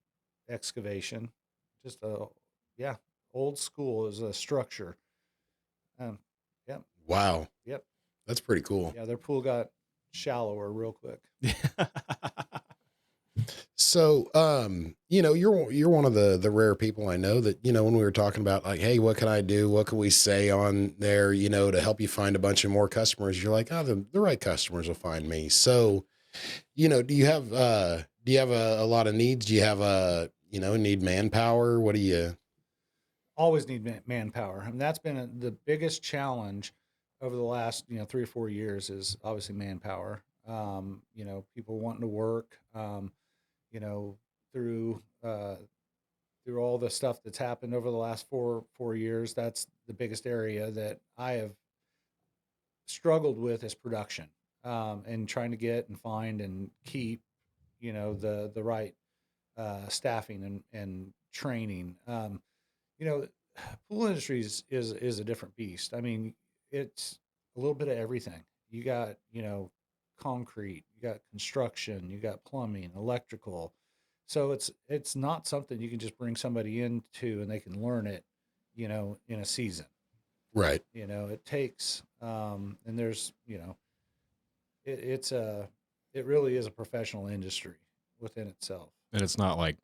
S3: excavation. Just old school is a structure. Yep.
S1: Wow.
S3: Yep.
S1: That's pretty cool.
S3: Yeah, their pool got shallower real quick.
S1: So, you're one of the rare people I know that, when we were talking about like, hey, what can I do? What can we say on there, to help you find a bunch of more customers? You're like, oh, the right customers will find me. So, do you have a lot of needs? Do you have need manpower? What do you
S3: Always need manpower. And that's been the biggest challenge over the last 3 or 4 years is obviously manpower. People wanting to work. You know, through through all the stuff that's happened over the last four years, that's the biggest area that I have struggled with is production, and trying to get and find and keep the right staffing and training. You know, Pool industry is a different beast. I mean, it's a little bit of everything. You got concrete, you got construction, you got plumbing, electrical. So it's not something you can just bring somebody into and they can learn it, in a season.
S1: Right.
S3: It takes and there's it's it really is a professional industry within itself.
S2: And it's not like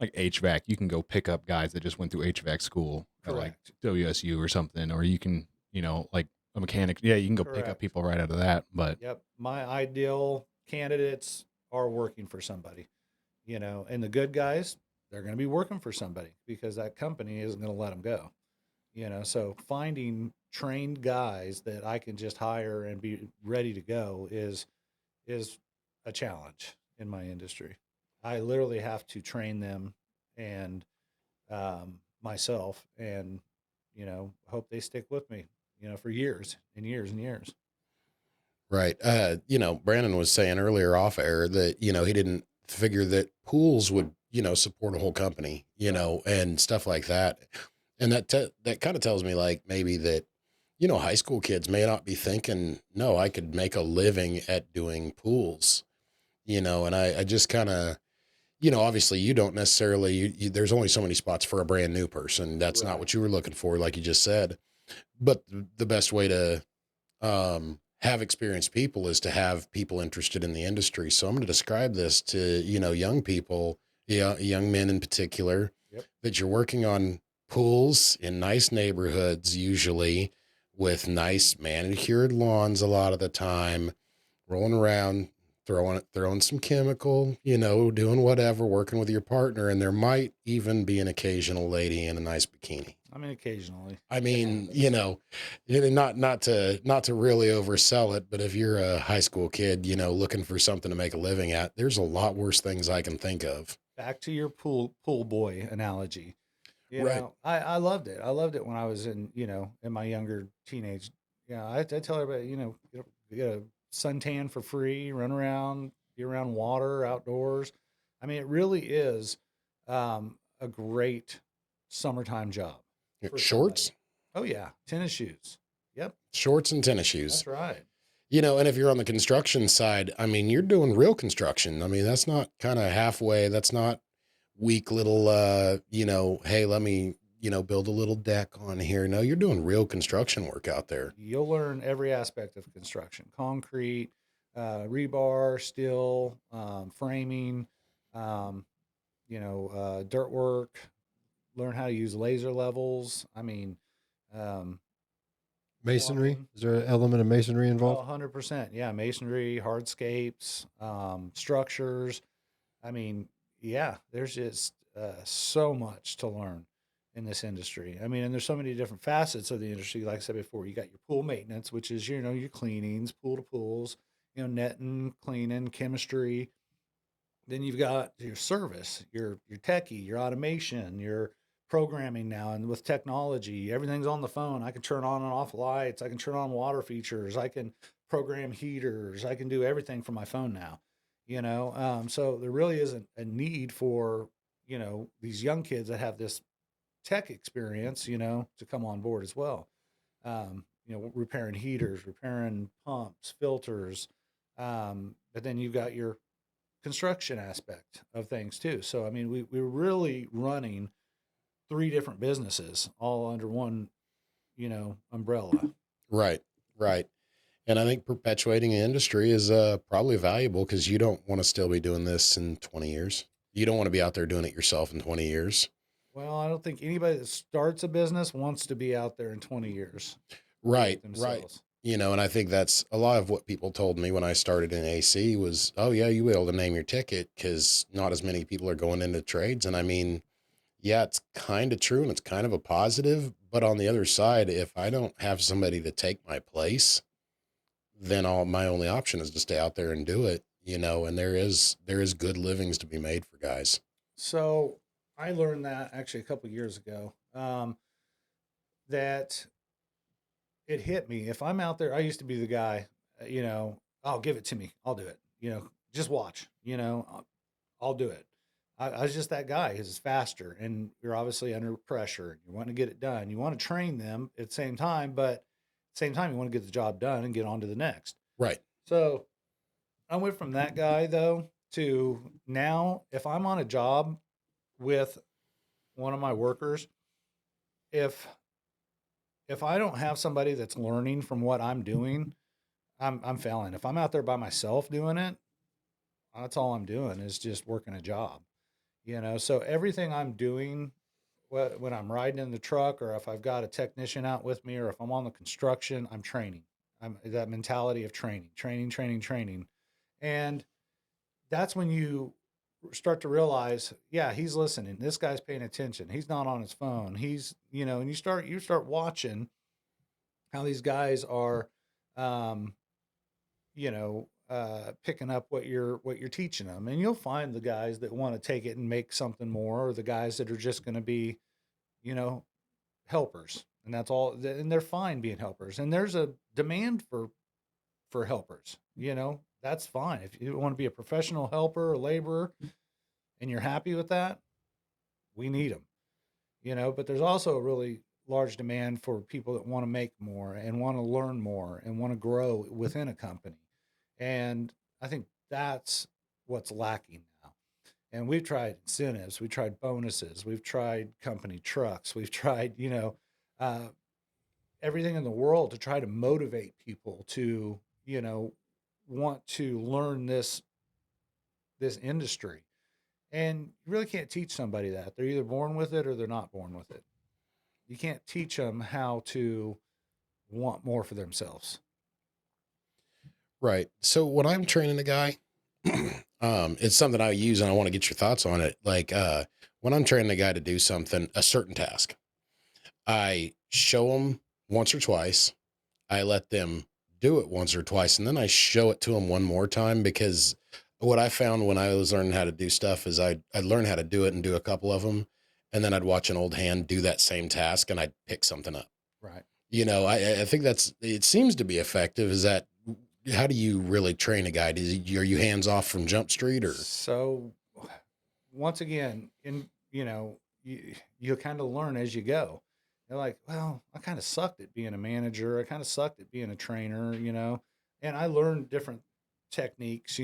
S2: HVAC. You can go pick up guys that just went through HVAC school at like
S3: Correct.
S2: WSU or something, or you can, like a mechanic. Yeah, you can go pick up
S3: Correct.
S2: people right out of that. But
S3: Yep. My ideal candidates are working for somebody, and the good guys, they're going to be working for somebody because that company isn't going to let them go, So finding trained guys that I can just hire and be ready to go is a challenge in my industry. I literally have to train them and myself and, hope they stick with me, for years and years and years.
S1: Right. Brandon was saying earlier off air that, he didn't figure that pools would, support a whole company, and stuff like that. And that kind of tells me like maybe that, high school kids may not be thinking, no, I could make a living at doing pools, and I just kind of, obviously you don't necessarily, there's only so many spots for a brand new person. That's not
S3: Right.
S1: what you were looking for, like you just said. But the best way to, have experienced people is to have people interested in the industry. So I'm going to describe this to, young people, young men in particular,
S3: Yep.
S1: that you're working on pools in nice neighborhoods, usually with nice manicured lawns a lot of the time, rolling around, throwing some chemical, doing whatever, working with your partner. And there might even be an occasional lady in a nice bikini.
S3: I mean, occasionally.
S1: I
S3: It
S1: mean,
S3: happens.
S1: not to really oversell it, but if you're a high school kid, looking for something to make a living at, there's a lot worse things I can think of.
S3: Back to your pool boy analogy.
S1: Right.
S3: I loved it. I loved it when I was in my younger teenage. I tell everybody, get a suntan for free, run around, be around water, outdoors. I mean, it really is a great summertime job for
S1: Shorts,
S3: somebody. Oh yeah, tennis shoes. Yep,
S1: shorts and tennis shoes.
S3: that's right.
S1: And if you're on the construction side, I mean, you're doing real construction. I mean, that's not kind of halfway. That's not weak little, hey, let me, build a little deck on here. No, you're doing real construction work out there.
S3: You'll learn every aspect of construction: concrete, rebar, steel, framing, um, dirt work. Learn how to use laser levels. I mean, um,
S4: Masonry.
S3: plumbing.
S4: Is there an element of masonry
S3: Oh,
S4: involved?
S3: 100%. Yeah, masonry, hardscapes, structures. I mean, yeah, there's just so much to learn in this industry. I mean, and there's so many different facets of the industry. Like I said before, you got your pool maintenance, which is your cleanings, pool to pools, netting, cleaning, chemistry. Then you've got your service, your techie, your automation, your programming now, and with technology, everything's on the phone. I can turn on and off lights. I can turn on water features. I can program heaters. I can do everything from my phone now. So there really isn't a need for these young kids that have this tech experience, to come on board as well. Repairing heaters, repairing pumps, filters. But then you've got your construction aspect of things too. So I mean, we're really running three different businesses all under one, umbrella.
S1: Right. Right. And I think perpetuating an industry is probably valuable because you don't want to still be doing this in 20 years. You don't want to be out there doing it yourself in 20 years.
S3: Well, I don't think anybody that starts a business wants to be out there in 20 years doing
S1: Right.
S3: it
S1: Right.
S3: themselves.
S1: And I think that's a lot of what people told me when I started in AC was, oh, yeah, you were able to name your ticket because not as many people are going into trades. And I mean, yeah, it's kind of true and it's kind of a positive, But on the other side, if I don't have somebody to take my place, then my only option is to stay out there and do it, and there is good livings to be made for guys.
S3: So I learned that actually a couple years ago. That it hit me. If I'm out there, I used to be the guy, I'll give it to me. I'll do it. Just watch, I'll do it. I was just that guy because it's faster and you're obviously under pressure. You want to get it done. You want to train them at the same time, but at the same time, you want to get the job done and get on to the next.
S1: Right.
S3: So I went from that guy though to now, if I'm on a job with one of my workers, if I don't have somebody that's learning from what I'm doing, I'm failing. If I'm out there by myself doing it, that's all I'm doing is just working a job. So everything I'm doing, when I'm riding in the truck, or if I've got a technician out with me, or if I'm on the construction, I'm training. I'm that mentality of training, and that's when you start to realize, yeah, he's listening. This guy's paying attention. He's not on his phone. He's, and you start watching how these guys are, um, picking up what you're teaching them, and you'll find the guys that want to take it and make something more, or the guys that are just going to be, you know, helpers, and that's all. And they're fine being helpers, and there's a demand for helpers. That's fine if you want to be a professional helper or laborer, and you're happy with that. We need them, But there's also a really large demand for people that want to make more and want to learn more and want to grow within a company. And I think that's what's lacking now. And we've tried incentives, we've tried bonuses, we've tried company trucks, we've tried, uh, everything in the world to try to motivate people to, want to learn this industry. And you really can't teach somebody that. They're either born with it or they're not born with it. You can't teach them how to want more for themselves.
S1: Right. So when I'm training a guy, it's something I use and I want to get your thoughts on it. Like, when I'm training a guy to do something, a certain task, I show them once or twice. I let them do it once or twice, and then I show it to them one more time, because what I found when I was learning how to do stuff is I'd learn how to do it and do a couple of them, and then I'd watch an old hand do that same task and I'd pick something up.
S3: Right.
S1: I think it seems to be effective. Is that, how do you really train a guy? Are you hands off from Jump Street, or?
S3: So once again, you kind of learn as you go. They're like, well, I kind of sucked at being a manager. I kind of sucked at being a trainer, and I learned different techniques.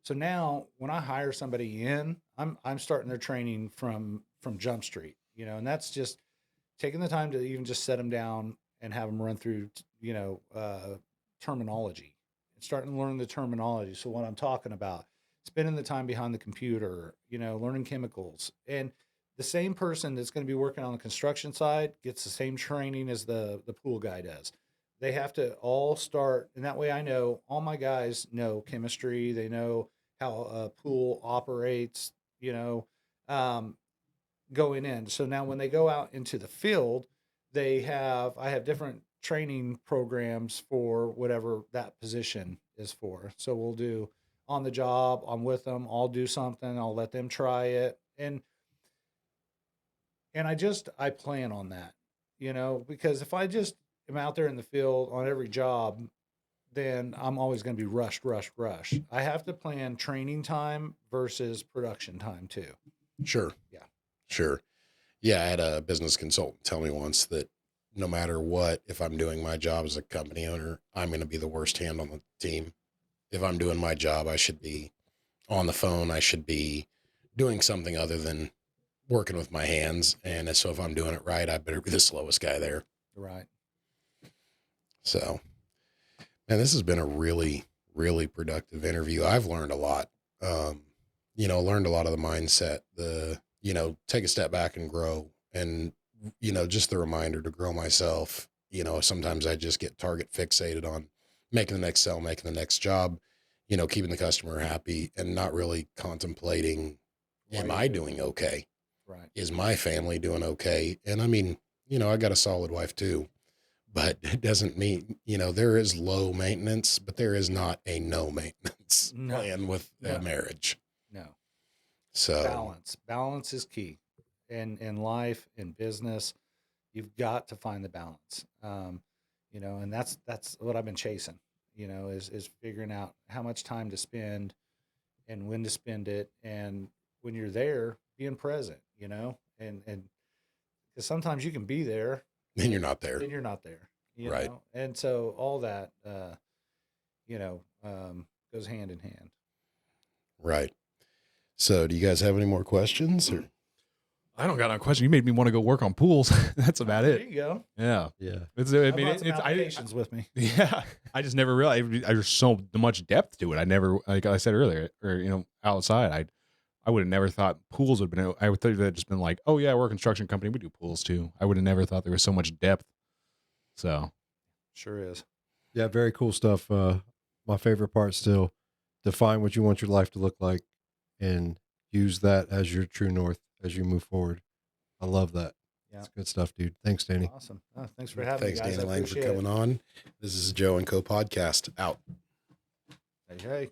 S3: So now when I hire somebody in, I'm starting their training from Jump Street, and that's just taking the time to even just set them down and have them run through, terminology and starting to learn the terminology. So what I'm talking about, spending the time behind the computer, learning chemicals. And the same person that's going to be working on the construction side gets the same training as the pool guy does. They have to all start, and that way I know all my guys know chemistry. They know how a pool operates, um, going in. So now when they go out into the field, I have different training programs for whatever that position is for. So we'll do on the job, I'm with them, I'll do something, I'll let them try it. And I plan on that, because if I just am out there in the field on every job, then I'm always going to be rush, rush, rush. I have to plan training time versus production time too.
S1: Sure.
S3: Yeah.
S1: Sure. Yeah. I had a business consultant tell me once that no matter what, if I'm doing my job as a company owner, I'm going to be the worst hand on the team. If I'm doing my job, I should be on the phone. I should be doing something other than working with my hands. And so if I'm doing it right, I better be the slowest guy there.
S3: Right.
S1: So, man, this has been a really, really productive interview. I've learned a lot. Learned a lot of the mindset, take a step back and grow, and, just the reminder to grow myself. Sometimes I just get target fixated on making the next sell, making the next job, keeping the customer happy, and not really contemplating, am I doing okay?
S3: Right.
S1: Is my family doing okay? And I mean, I got a solid wife too, but it doesn't mean, there is low maintenance, but there is not a no maintenance
S3: No.
S1: plan with
S3: No.
S1: a marriage.
S3: No.
S1: So
S3: Balance is key in life, in business. You've got to find the balance. And that's what I've been chasing, is figuring out how much time to spend and when to spend it. And when you're there, being present, and because sometimes you can be there
S1: then you're not there.
S3: and you're not there,
S1: Right.
S3: And so all that, goes hand in hand.
S1: Right. So do you guys have any more questions? Or?
S2: I don't got no question. You made me want to go work on pools. That's about
S3: There
S2: it.
S3: you go.
S2: Yeah.
S4: Yeah.
S3: I brought some applications with me.
S2: Yeah. I just never realized there's so much depth to it. I never, like I said earlier, or, outside, I would have never thought pools would have been, I would think that just been like, oh yeah, we're a construction company. We do pools too. I would have never thought there was so much depth. So.
S3: Sure is.
S4: Yeah. Very cool stuff. My favorite part still, define what you want your life to look like and use that as your true north as you move forward. I love that.
S3: Yeah.
S4: It's good stuff, dude. Thanks, Danny.
S3: Awesome. Oh, thanks for having me, guys.
S1: Thanks, Danny
S3: I
S1: Lang, for
S3: appreciate
S1: coming on. This is Joe and Co podcast out.
S3: it. Hey.